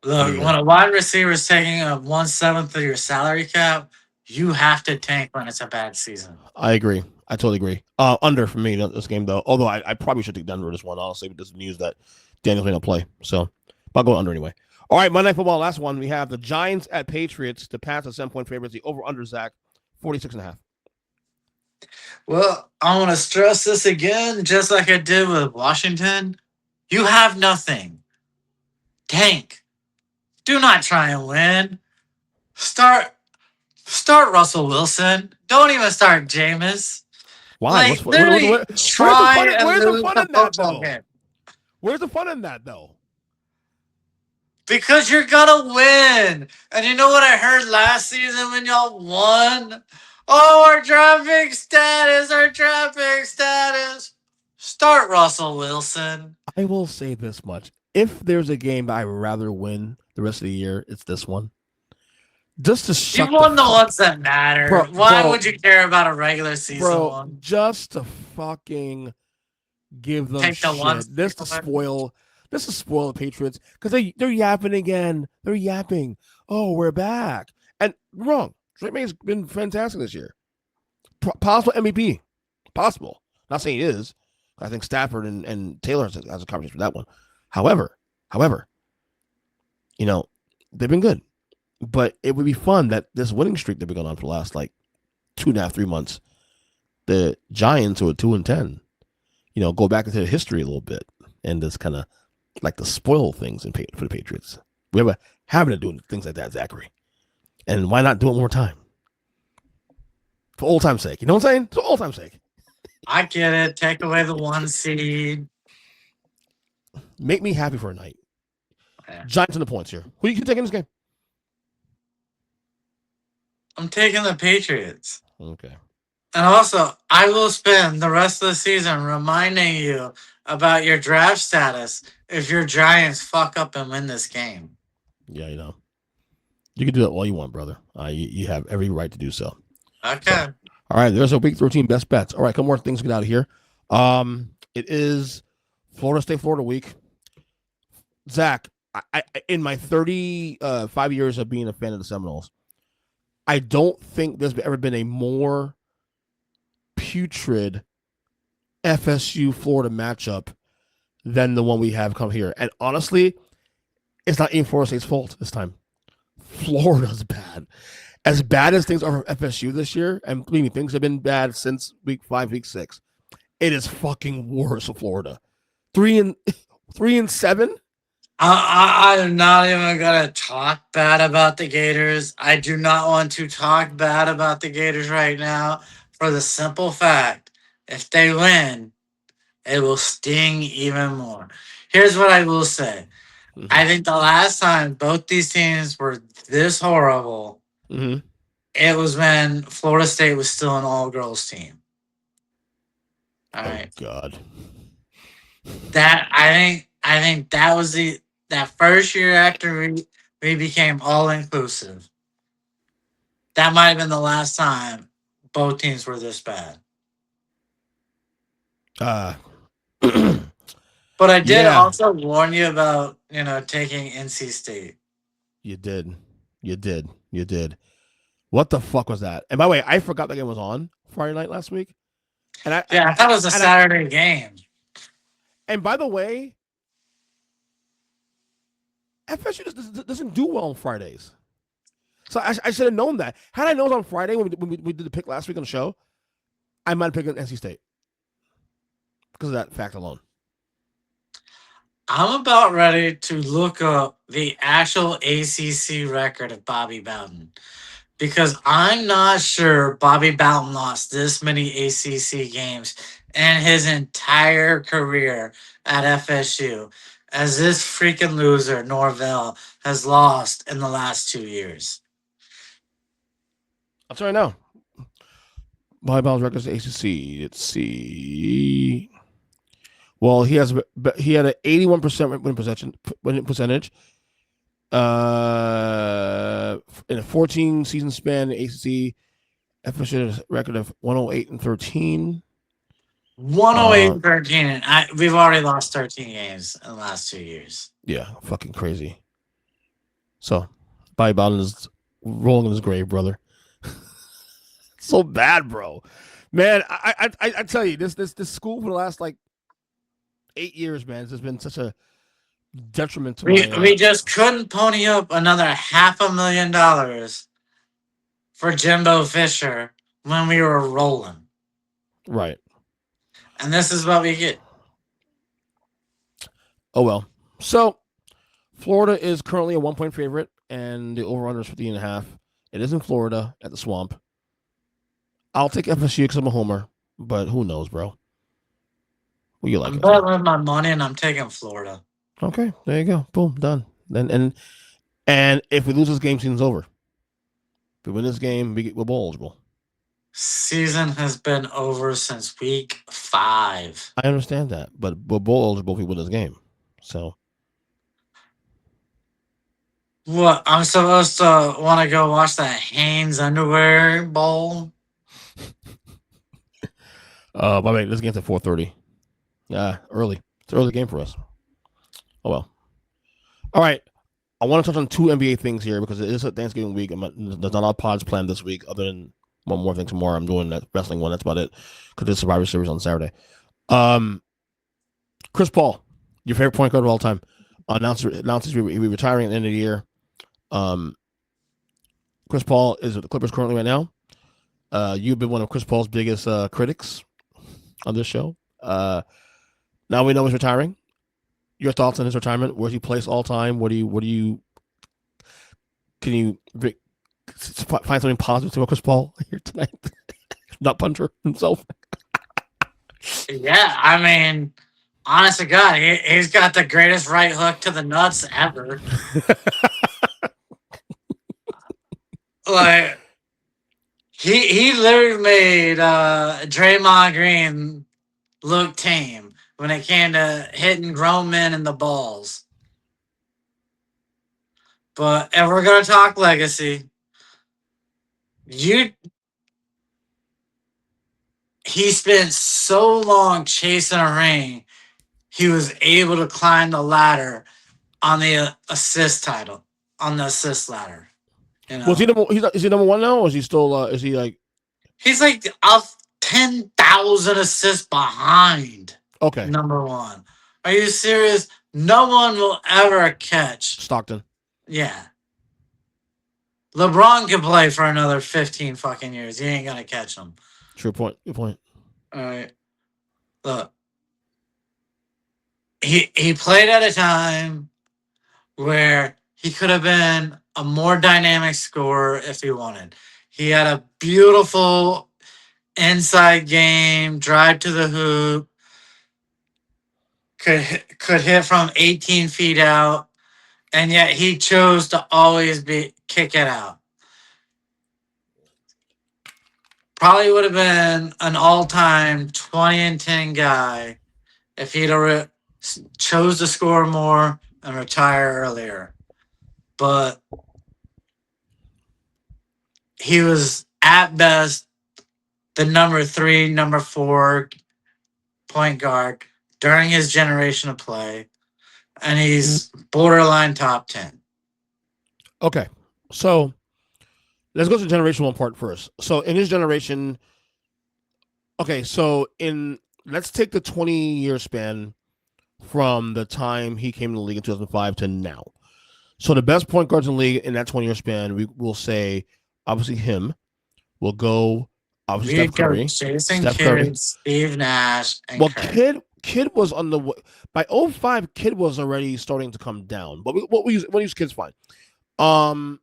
Look, when a wide receiver is taking up 1/7 of your salary cap, you have to tank when it's a bad season. I agree. I totally agree. Under for me this game though. Although I probably should take Denver this one honestly with this news that Daniels may not play. So but I'll go under anyway. All right, Monday Night Football. Last one. We have the Giants at Patriots. The Pats at 7-point favorites. The over under Zach 46.5. Well, I want to stress this again, just like I did with Washington. You have nothing. Tank. Do not try and win. Start Russell Wilson. Don't even start Jameis. Why? Like, literally Where's the try fun? and Where's the lose fun the in that football though? game. Where's the fun in that though? Because you're gonna win. And you know what I heard last season when y'all won? Oh, our draft pick status, our draft pick status. Start Russell Wilson. I will say this much: if there's a game I'd rather win the rest of the year, it's this one. Just to You shut won the fuck, ones that matter. Why would you care about a regular season one? just to fucking give them Take the ones. shit. This to spoil the Patriots because they're yapping again. They're yapping. Oh, we're back. And wrong. Drake May's been fantastic this year. Possible MVP. Possible. Not saying it is. I think Stafford and Taylor has a conversation for that one. However, you know, they've been good. But it would be fun that this winning streak that we've gone on for the last like 2.5, 3 months, the Giants who are 2-10, you know, go back into history a little bit and just kind of like to spoil things for the Patriots. We have a habit of doing things like that, Zachary. And why not do it more time? For old time's sake. You know what I'm saying? For old time's sake. I get it. Take away the 1 seed. Make me happy for a night. Yeah. Giants in the points here. Who you can take in this game? I'm taking the Patriots. Okay. And also, I will spend the rest of the season reminding you about your draft status if your Giants fuck up and win this game. Yeah, you know. You can do that all you want, brother. You have every right to do so. Okay. So, all right, there's a week 13 best bets. All right, a couple more things to get out of here. It is Florida State, Florida week. Zach, I in my 35 years of being a fan of the Seminoles, I don't think there's ever been a more putrid FSU Florida matchup than the one we have come here. And honestly, it's not even Florida State's fault this time. Florida's bad. As bad as things are for FSU this year, and believe me, things have been bad since week 5, week 6. It is fucking worse for Florida. 3-7. I'm not even going to talk bad about the Gators. I do not want to talk bad about the Gators right now for the simple fact, if they win, it will sting even more. Here's what I will say. Mm-hmm. I think the last time both these teams were this horrible, it was when Florida State was still an all-girls team. All right. Oh, God. That I think that was that first year after we became all-inclusive. That might have been the last time both teams were this bad. But I did also warn you about, taking NC State. You did. What the fuck was that? And by the way, I forgot the game was on Friday night last week. And I thought it was a Saturday game. And by the way, FSU doesn't do well on Fridays. So I should have known that. Had I known on Friday when we did the pick last week on the show, I might have picked NC State because of that fact alone. I'm about ready to look up the actual ACC record of Bobby Bowden because I'm not sure Bobby Bowden lost this many ACC games in his entire career at FSU as this freaking loser, Norvell, has lost in the last 2 years. I'll tell you now. Bobby Bowden's records ACC. Let's see. Well, he had an 81% win percentage. In a 14 season span, the ACC FSU has a record of 108-13. 108-13. We've already lost 13 games in the last 2 years. Yeah, fucking crazy. So, Bobby Bowden is rolling in his grave, brother. So bad, bro. Man, I tell you, this school for the last 8 years, man, has been such a detriment to we just couldn't pony up another $500,000 for Jimbo Fisher when we were rolling. Right. And this is what we get. Oh, well. So, Florida is currently a 1-point favorite, and the over-under is 50.5. It is in Florida at the Swamp. I'll take FSU because I'm a homer, but who knows, bro? What you like? I'm betting with my money, and I'm taking Florida. Okay, there you go. Boom, done. And if we lose this game, season's over. If we win this game, we're bowl eligible. Season has been over since week 5. I understand that, but we're bowl eligible if we win this game. So, what? I'm supposed to want to go watch that Hanes Underwear Bowl? by the way, this game's at 4:30. Yeah, early. It's an early game for us. Oh well. All right. I want to touch on 2 NBA things here because it is a Thanksgiving week. There's not a lot of pods planned this week other than one more thing tomorrow. I'm doing that wrestling one. That's about it because there's Survivor Series on Saturday. Chris Paul, your favorite point guard of all time, announces he'll be retiring at the end of the year. Chris Paul is with the Clippers currently right now. You've been one of Chris Paul's biggest critics on this show. Now we know he's retiring. Your thoughts on his retirement? Where's he placed all time? Can you find something positive about Chris Paul here tonight? Nut puncher himself. Yeah, I mean, honest to God, he's got the greatest right hook to the nuts ever. Like, he literally made Draymond Green look tame when it came to hitting grown men in the balls. But if we're gonna talk legacy, he spent so long chasing a ring, he was able to climb the ladder on the assist ladder. You know? Is he number one now, or is he still? Is he like? He's like 10,000 assists behind. Okay. Number 1. Are you serious? No one will ever catch Stockton. Yeah. LeBron can play for another 15 fucking years. He ain't gonna catch him. True point. Good point. All right. Look. He played at a time where he could have been a more dynamic scorer if he wanted. He had a beautiful inside game, drive to the hoop, could hit from 18 feet out, and yet he chose to always kick it out. Probably would have been an all-time 20-10 guy if he'd chose to score more and retire earlier. But he was at best the number 3, number 4 point guard during his generation of play, and he's borderline top 10. Okay, so let's go to the generational part first. So in his generation, let's take the 20-year span from the time he came to the league in 2005 to now. So the best point guards in the league in that 20-year span, we will say, obviously him. We'll go, obviously, We Steph go Curry. Jason Steph Curry. Kidd, Steve Nash, and Well, Curry. Kid was on the by 05, Kid was already starting to come down, but we use Kid's fine. So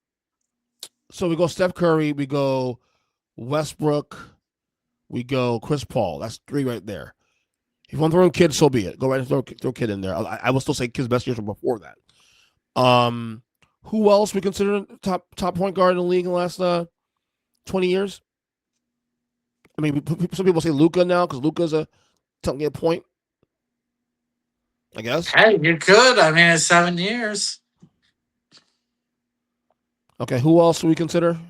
we go Steph Curry, we go Westbrook, we go Chris Paul. That's 3 right there. If you want to throw in Kid, so be it. Go right and throw Kid in there. I will still say Kid's best years were before that. Who else we consider top point guard in the league in the last 20 years? I mean, some people say Luka now because Luka's technically a point. I guess. Hey, you could. I mean, it's 7 years. Okay, who else do we consider?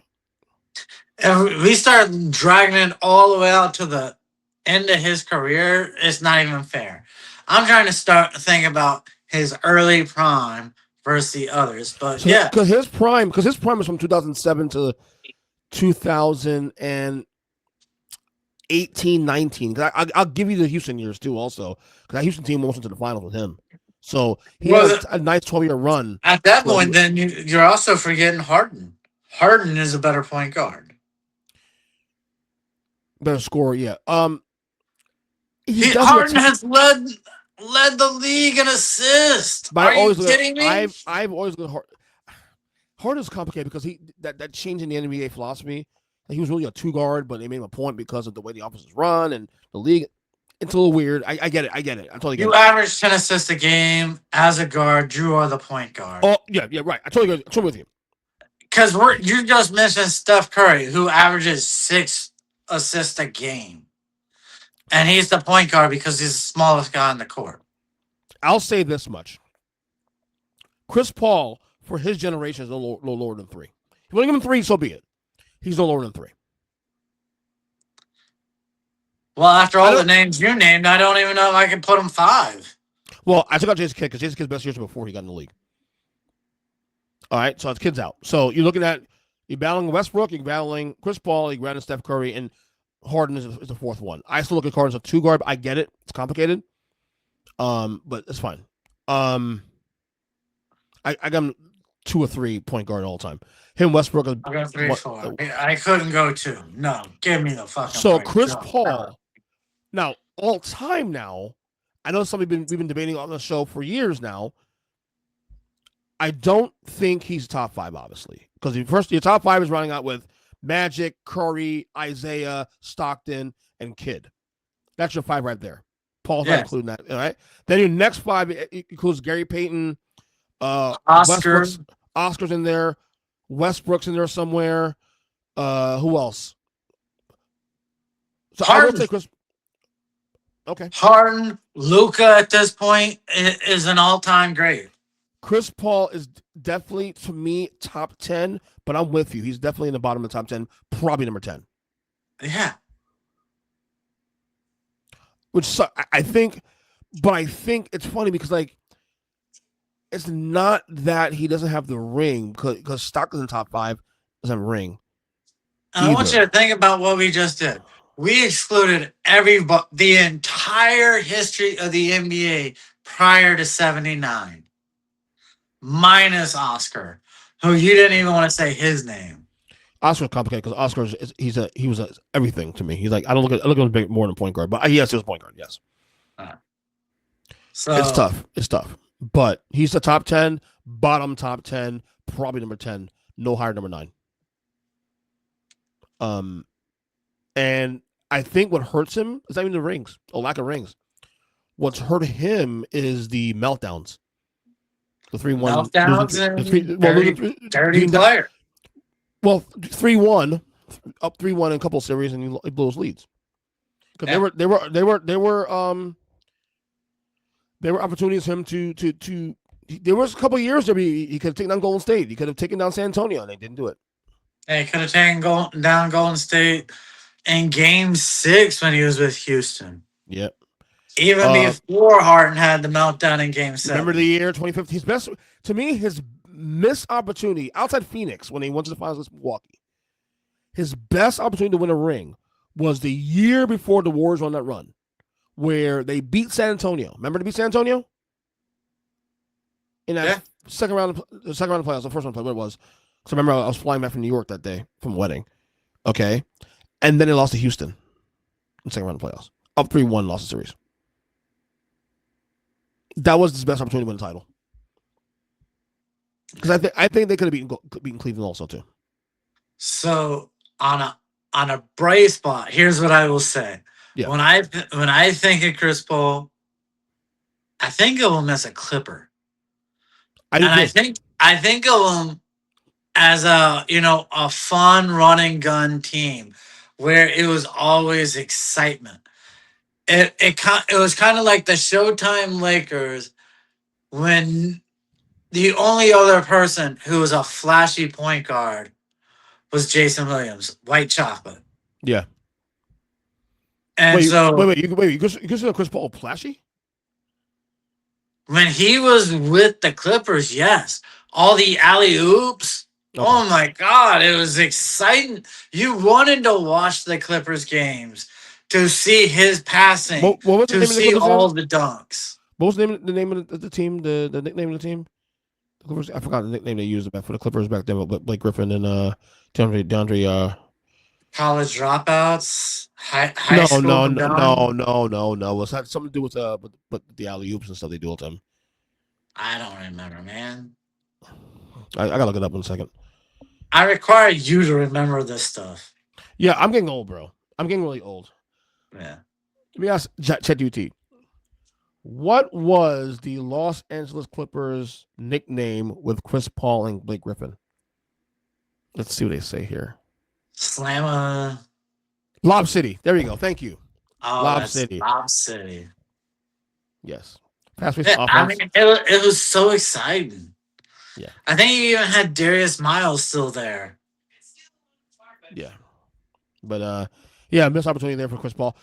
If we start dragging it all the way out to the end of his career, it's not even fair. I'm trying to think about his early prime versus the others, but so, yeah, because his prime is from 2007 to 2018, 19. I'll give you the Houston years too, also, because that Houston team almost went to the finals with him. So he had a nice 12-year run. At that point, then you're also forgetting Harden. Harden is a better point guard. Better scorer, yeah. Harden has led the league in assists. Are you kidding me? I've always looked at Harden is complicated because that change in the NBA philosophy. He was really a 2-guard, but they made him a point because of the way the offense is run and the league. It's a little weird. I get it. I totally get it. You average 10 assists a game as a guard. You are the point guard. Oh, yeah, right. I totally agree with you. Because you just mentioned Steph Curry, who averages 6 assists a game. And he's the point guard because he's the smallest guy on the court. I'll say this much. Chris Paul, for his generation, is no lower than 3. If you want to give him 3, so be it. He's no lower than 3. Well, after all the names you named, I don't even know if I can put him 5. Well, I took out Jason Kidd because Jason Kidd's best years were before he got in the league. All right, so it's Kidd's out. So you're looking at, you're battling Westbrook, you're battling Chris Paul, you're battling Steph Curry, and Harden is the 4th one. I still look at Harden as a 2-guard. I get it. It's complicated. But it's fine. I got him 2 or 3 point guard all the time. Him, Westbrook. I got 3 or 4. I couldn't go 2. No, give me the fucking. So Chris Paul. Now, all time now, I know we've been debating on the show for years now. I don't think he's top 5, obviously, because your top 5 is running out with Magic, Curry, Isaiah, Stockton, and Kidd. That's your 5 right there. Paul's not including that. All right. Then your next 5 includes Gary Payton, Oscar's in there, Westbrook's in there somewhere. Who else? So I will say Chris. Okay. Harden, Luka at this point is an all-time great. Chris Paul is definitely, to me, top 10, but I'm with you. He's definitely in the bottom of the top 10, probably number 10. Yeah. Which I think it's funny because, like, it's not that he doesn't have the ring because Stockton's in top 5, doesn't have a ring. I want you to think about what we just did. We excluded the entire history of the NBA prior to 79. Minus Oscar, who you didn't even want to say his name. Oscar's complicated because Oscar he was everything to me. He's like, I look at him big more than a point guard, but yes, he was a point guard. Yes. So it's tough. It's tough, but he's the top 10, bottom top 10, probably number 10, no higher number 9. And I think what hurts him is not even the rings, a lack of rings. What's hurt him is the meltdowns. The 3-1. Meltdowns dirty player. Well, 3-1, up 3-1 in a couple of series, and he blew his leads. Because there were opportunities for him to there was a couple of years there he could have taken down Golden State. He could have taken down San Antonio, and they didn't do it. He could have taken down Golden State in Game 6 when he was with Houston. Yep. Even before Harden had the meltdown in Game 7. Remember the year 2015? His missed opportunity outside Phoenix when he went to the finals with Milwaukee. His best opportunity to win a ring was the year before the Warriors on that run, where they beat San Antonio. Remember to beat San Antonio? In second round of the playoffs. The first round of what it was. Because I remember I was flying back from New York that day from a wedding. Okay, and then they lost to Houston in the second round of playoffs. Up 3-1, lost the series. That was his best opportunity to win the title. Because I think they could have beaten Cleveland also too. So on a bright spot, here's what I will say. Yeah. When I think of Chris Paul, I think of him as a Clipper. I think of him as a fun run and gun team where it was always excitement. It was kind of like the Showtime Lakers when the only other person who was a flashy point guard was Jason Williams, white chocolate. Yeah. And you consider Chris Paul flashy? When he was with the Clippers, yes. All the alley-oops. Okay. Oh, my God. It was exciting. You wanted to watch the Clippers games to see his passing, to see all the dunks. What was the name of the team, the nickname of the team? The Clippers, I forgot the nickname they used for the Clippers back then, but Blake Griffin and DeAndre. College dropouts? High school? No. It had something to do with the alley-oops and stuff they do with them. I don't remember, man. I gotta look it up in a second. I require you to remember this stuff. Yeah, I'm getting old, bro. I'm getting really old. Yeah. Let me ask ChatGPT. What was the Los Angeles Clippers nickname with Chris Paul and Blake Griffin? Let's see what they say here. Slammer. Lob City. There you go. Thank you. Oh, Lob City. Lob City. Yes. Fast-paced offense. I mean, it was so exciting. Yeah. I think he even had Darius Miles still there. Yeah. But, missed opportunity there for Chris Paul.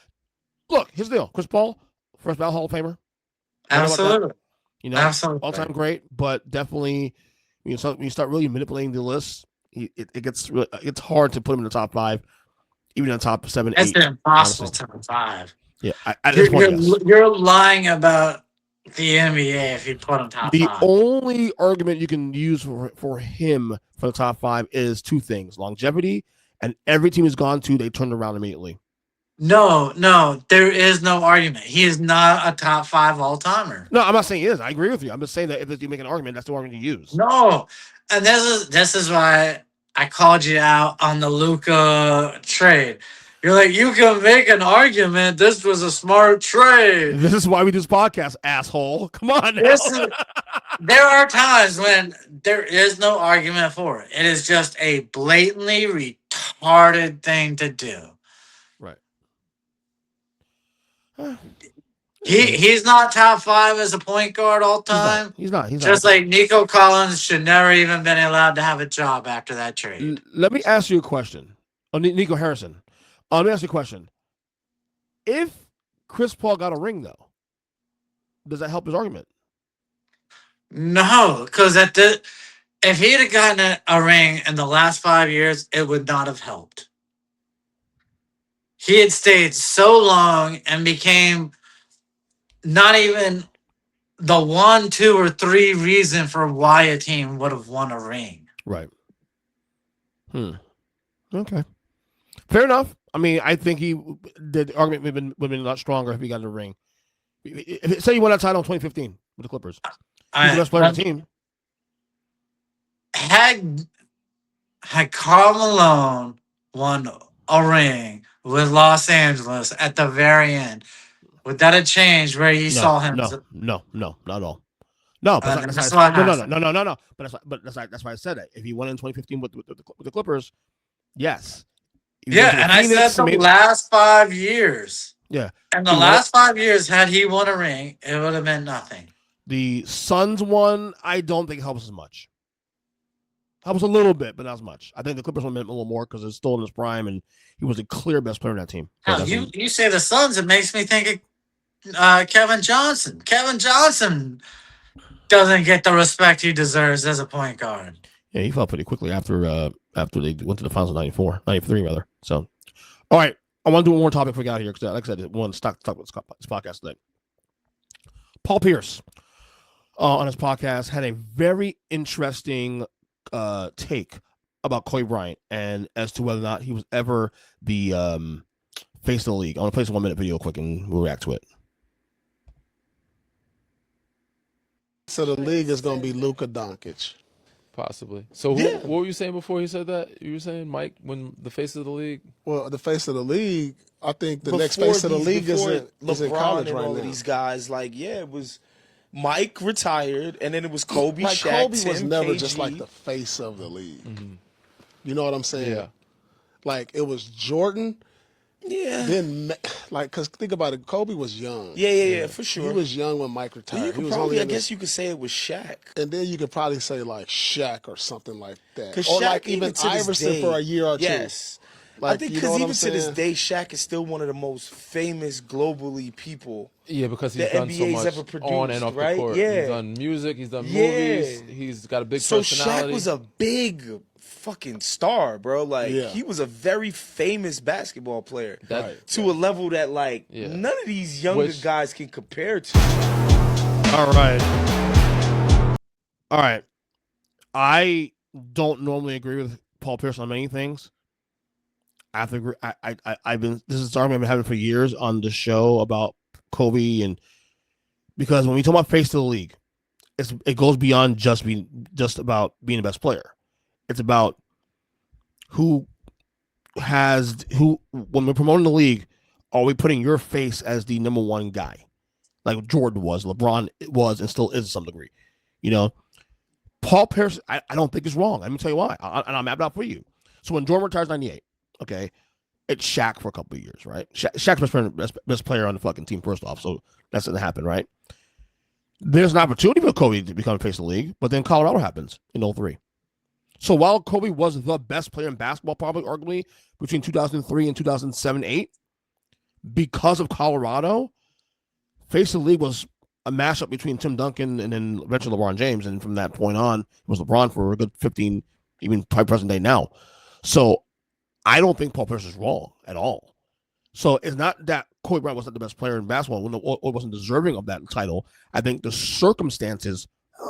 Look, here's the deal. Chris Paul, first ballot Hall of Famer. Absolutely. Absolutely. All-time great, but definitely when you start really manipulating the list, it gets hard to put him in the top 5, even in the top 7, 8. It's an impossible top 5. Yeah, at this point, yes. You're lying about the NBA if you put him top 5. The only argument you can use for him for the top 5 is 2 things: longevity, and every team he's gone to, they turned around immediately. No, there is no argument. He is not a top 5 all-timer. No, I'm not saying he is. I agree with you. I'm just saying that if you make an argument, that's the argument you use. No, and this is why I called you out on the Luka trade. You're like, you can make an argument. This was a smart trade. This is why we do this podcast, asshole. Come on now. There are times when there is no argument for it. It is just a blatantly retarded thing to do. Right. He's not top 5 as a point guard all time. He's not. Just like Nico Collins should never even been allowed to have a job after that trade. Let me ask you a question. Oh, Nico Harrison. Let me ask you a question. If Chris Paul got a ring, though, does that help his argument? No, because if he'd have gotten a ring in the last 5 years, it would not have helped. He had stayed so long and became not even the 1, 2, or 3 reason for why a team would have won a ring. Right. Okay. Fair enough. I mean, I think the argument would have been a lot stronger if he got a ring. Say he won that title in 2015 with the Clippers. He's the best player on the team. Had Karl Malone won a ring with Los Angeles at the very end, would that have changed where you saw him? No, not at all. No, but that's why I said it. If he won in 2015 with the Clippers, yes. Yeah, and I said the last 5 years. Yeah. And the last 5 years, had he won a ring, it would have meant nothing. The Suns one, I don't think helps as much. Helps a little bit, but not as much. I think the Clippers one meant a little more because it's still in his prime, and he was the clear best player on that team. Now, you say the Suns, it makes me think of Kevin Johnson. Kevin Johnson doesn't get the respect he deserves as a point guard. Yeah, he fell pretty quickly after they went to the finals in 93 rather. So, all right, I want to do one more topic before we get out of here because, like I said, one stuck with this podcast today. Paul Pierce. on his podcast had a very interesting take about Kobe Bryant and as to whether or not he was ever the face of the league. I want to play this 1 minute video quick and we'll react to it. So the league is going to be Luka Doncic. Possibly. So what were you saying before he said that? You were saying, Mike, when the face of the league? Well, the face of the league, I think the next face of the league is in college and right all now. Of these guys, like, it was Mike retired, and then it was Kobe, like, Shaq, Kobe Tim, was never KG. just like the face of the league. Mm-hmm. You know what I'm saying? Yeah. Like, it was Jordan. Yeah. Then, like, because think about it, Kobe was young. Yeah, for sure. He was young when Mike retired. You could he was probably, only I guess you could say it was Shaq. And then you could probably say, like, Shaq or something like that. Or, Shaq, like, even Iverson for a year or two. Yes. Like, I think you know because what even I'm to this saying? day, Shaq is still one of the most famous globally people. Yeah, because he's the done NBA's so much ever produced, on and off right? the court. Yeah. He's done music, he's done movies, he's got a big personality. Shaq was a big fucking star, bro. Like, he was a very famous basketball player to a level that, like, none of these younger guys can compare to. All right. I don't normally agree with Paul Pierce on many things. I have to agree. I've been, this is an argument I've been having for years on the show about Kobe, and because when we talk about face of the league, it goes beyond just about being the best player. It's about when we're promoting the league, are we putting your face as the number one guy? Like Jordan was, LeBron was, and still is to some degree. You know, Paul Pierce, I don't think is wrong. Let me tell you why. And I'm mapped out for you. So when Jordan retires 98, okay, it's Shaq for a couple of years, right? Shaq's best player on the fucking team, first off. So that's going to happen, right? There's an opportunity for Kobe to become face of the league, but then Colorado happens in 03. So while Kobe was the best player in basketball, probably arguably between 2003 and 2007-8, because of Colorado, face of the league was a mashup between Tim Duncan and then eventually LeBron James. And from that point on, it was LeBron for a good 15, even probably present day now. So I don't think Paul Pierce is wrong at all. So it's not that Kobe Bryant wasn't the best player in basketball or wasn't deserving of that title. I think the circumstances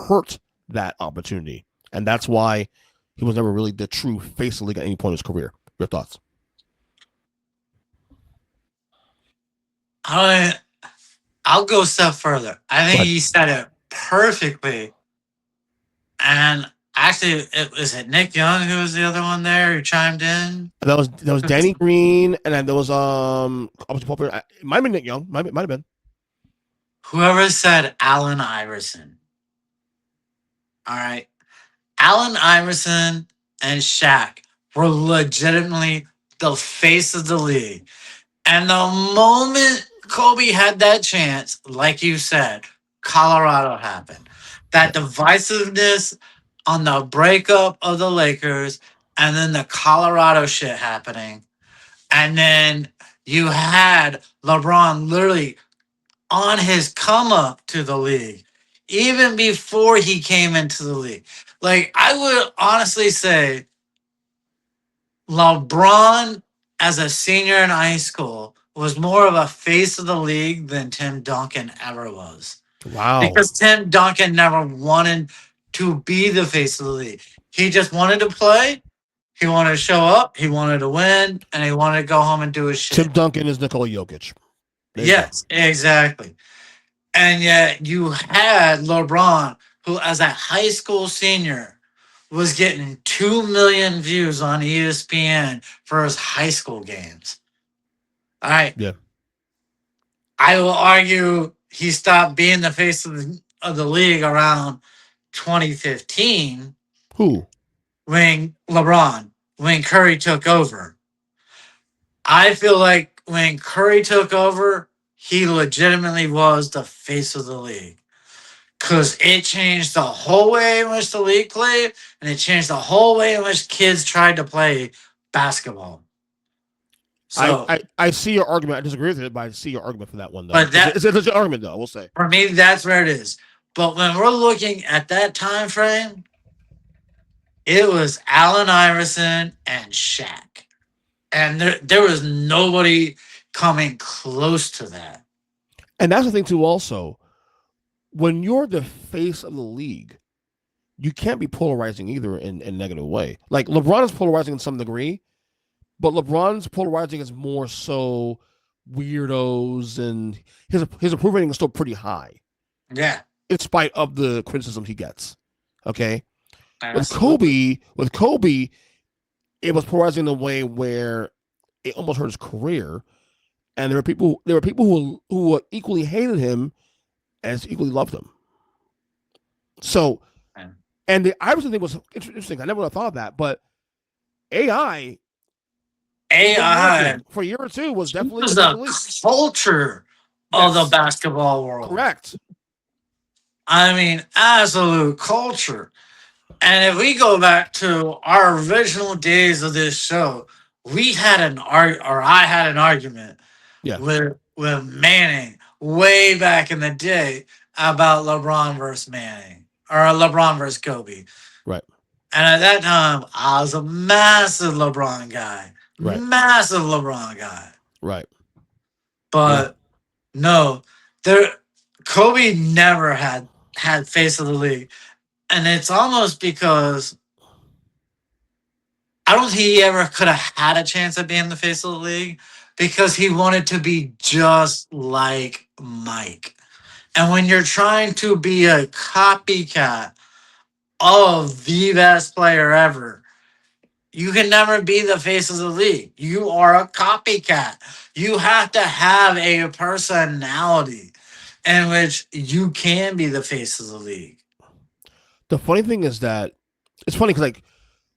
hurt that opportunity. And that's why he was never really the true face of the league at any point in his career. Your thoughts? I'll go a step further. I think he said it perfectly. And actually, was it Nick Young who was the other one there who chimed in? That was Danny Green, and then there was it might have been Nick Young. Might have been. Whoever said Allen Iverson. All right. Allen Iverson and Shaq were legitimately the face of the league. And the moment Kobe had that chance, like you said, Colorado happened. That divisiveness on the breakup of the Lakers and then the Colorado shit happening. And then you had LeBron literally on his come up to the league, even before he came into the league. Like, I would honestly say LeBron, as a senior in high school, was more of a face of the league than Tim Duncan ever was. Wow. Because Tim Duncan never wanted to be the face of the league. He just wanted to play. He wanted to show up. He wanted to win. And he wanted to go home and do his shit. Tim Duncan is Nikola Jokic. Yes, exactly. And yet you had LeBron, who as a high school senior was getting 2 million views on ESPN for his high school games. All right. Yeah. I will argue he stopped being the face of the league around 2015. Who? When Curry took over. I feel like when Curry took over, he legitimately was the face of the league. Because it changed the whole way in which the league played, and it changed the whole way in which kids tried to play basketball. So I see your argument. I disagree with it, but I see your argument for that one, though. But it's a legit argument, though, I will say. For me, that's where it is. But when we're looking at that time frame, it was Allen Iverson and Shaq. And there was nobody coming close to that. And that's the thing, too, also. when you're the face of the league, you can't be polarizing either in a negative way. Like LeBron is polarizing in some degree, but LeBron's polarizing is more so weirdos, and his approval rating is still pretty high. Yeah. In spite of the criticism he gets. Okay. Absolutely. With Kobe, it was polarizing in a way where it almost hurt his career. And there were people who equally hated him as equally loved him. So, and the Iverson thing was interesting. I never would have thought of that, but AI for a year or two was definitely the culture of the basketball world. Correct. I mean, absolute culture. And if we go back to our original days of this show, I had an argument with Manning way back in the day about LeBron versus Manning or LeBron versus Kobe. Right. And at that time, I was a massive LeBron guy. Right. Massive LeBron guy. Right. But no, Kobe never had face of the league. And it's almost because I don't think he ever could have had a chance at being the face of the league because he wanted to be just like Mike. And when you're trying to be a copycat of the best player ever, you can never be the face of the league. You are a copycat. You have to have a personality in which you can be the face of the league. The funny thing is that it's funny because like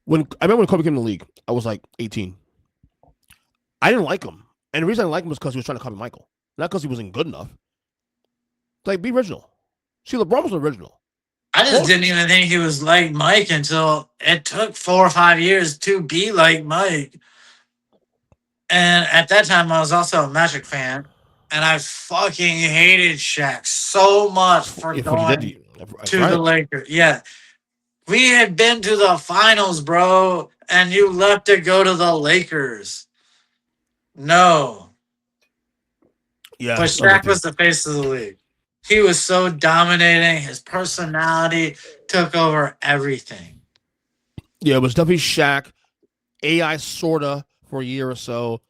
when Kobe came in the league, I was like 18. I didn't like him, and the reason I didn't like him was because he was trying to copy Michael, not because he wasn't good enough. Like, be original. See, LeBron was original. I just didn't even think he was like Mike until it took 4 or 5 years to be like Mike. And at that time, I was also a Magic fan, and I fucking hated Shaq so much for going to the Lakers. Yeah. We had been to the finals, bro, and you left to go to the Lakers. No. Yeah. But Shaq was the face of the league. He was so dominating. His personality took over everything. Yeah, it was definitely Shaq, AI sorta for a year or so,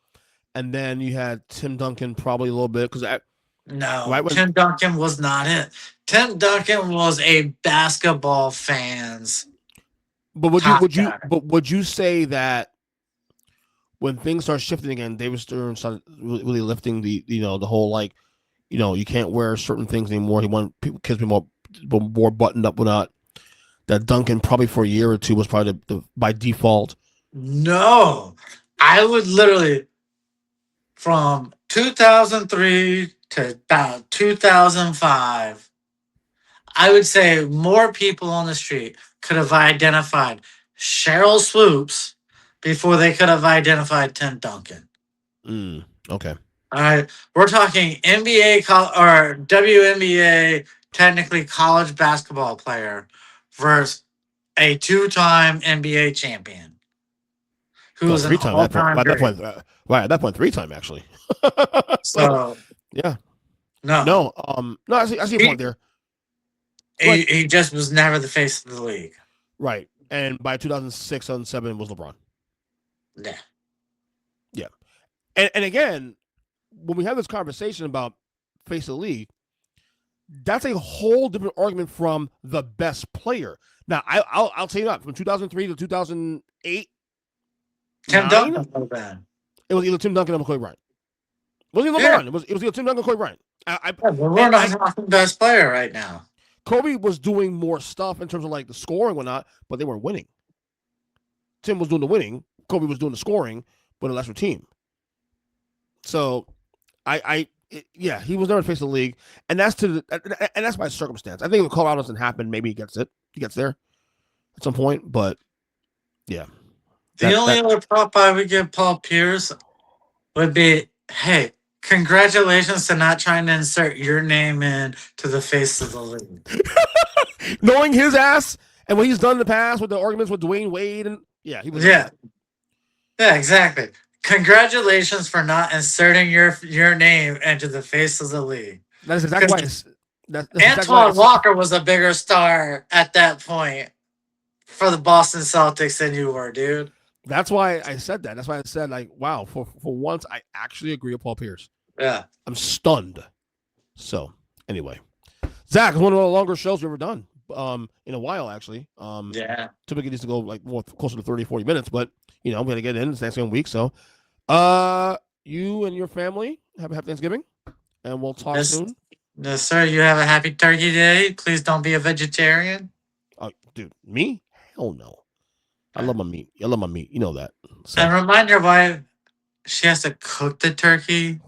and then you had Tim Duncan probably a little bit because Tim Duncan was not it. Tim Duncan was a basketball fan's. But would you say that when things start shifting again, David Stern started really lifting the whole like, you can't wear certain things anymore. He wanted kids to be more buttoned up, whatnot. That Duncan probably for a year or two was probably by default. No, I would literally from 2003 to about 2005. I would say more people on the street could have identified Cheryl Swoops before they could have identified Tim Duncan. Okay. All right. We're talking NBA or WNBA, technically college basketball player versus a 2-time NBA champion. Who was an all-time at that point, right, at that point, 3-time actually. So yeah. No, I see your point there. He just was never the face of the league. Right. And by 2006, 2007, it was LeBron. Yeah. Yeah. And again, when we have this conversation about face of the league, that's a whole different argument from the best player. Now, I'll tell you that from 2003 to 2008, Tim Duncan was bad. It was either Tim Duncan or Kobe Bryant. It wasn't even LeBron. It was either Tim Duncan or Kobe Bryant. We're not talking best player right now. Kobe was doing more stuff in terms of like the scoring and whatnot, but they weren't winning. Tim was doing the winning. Kobe was doing the scoring, but a lesser team. So, he was never the face of the league, and that's by circumstance. I think if Colorado doesn't happen, maybe he gets there at some point. But yeah, the only other prop I would give Paul Pierce would be, hey, congratulations to not trying to insert your name in to the face of the league. Knowing his ass and what he's done in the past with the arguments with Dwayne Wade and he was yeah, exactly. Congratulations for not inserting your name into the face of the league. That is exactly why. That's Antoine exactly Walker was a bigger star at that point for the Boston Celtics than you were, dude. That's why I said that. That's why I said, like, wow, for once, I actually agree with Paul Pierce. Yeah. I'm stunned. So, anyway. Zach, it's one of the longer shows we've ever done in a while, actually. Yeah. Typically, it used to go, like, more closer to 30, 40 minutes, but, we're going to get in. It's Thanksgiving week, so. You and your family have a happy Thanksgiving, and we'll talk soon. Yes, sir. You have a happy Turkey Day. Please don't be a vegetarian. Oh, dude, me? Hell no. I love my meat. You know that. So. And remind your wife she has to cook the turkey.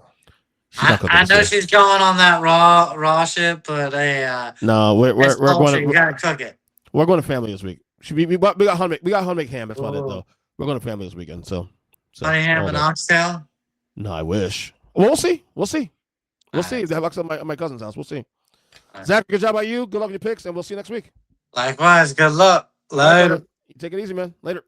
I know she's going on that raw shit, but no, we're going to you gotta cook it. We're going to family this week. We got honey ham. That's about it though. We're going to family this weekend. So honey ham and oxtail. No, I wish. Well, we'll see. We'll see. If they have oxtail at my cousin's house, we'll see. Right. Zach, good job by you. Good luck with your picks, and we'll see you next week. Likewise. Good luck. Later. Take it easy, man. Later.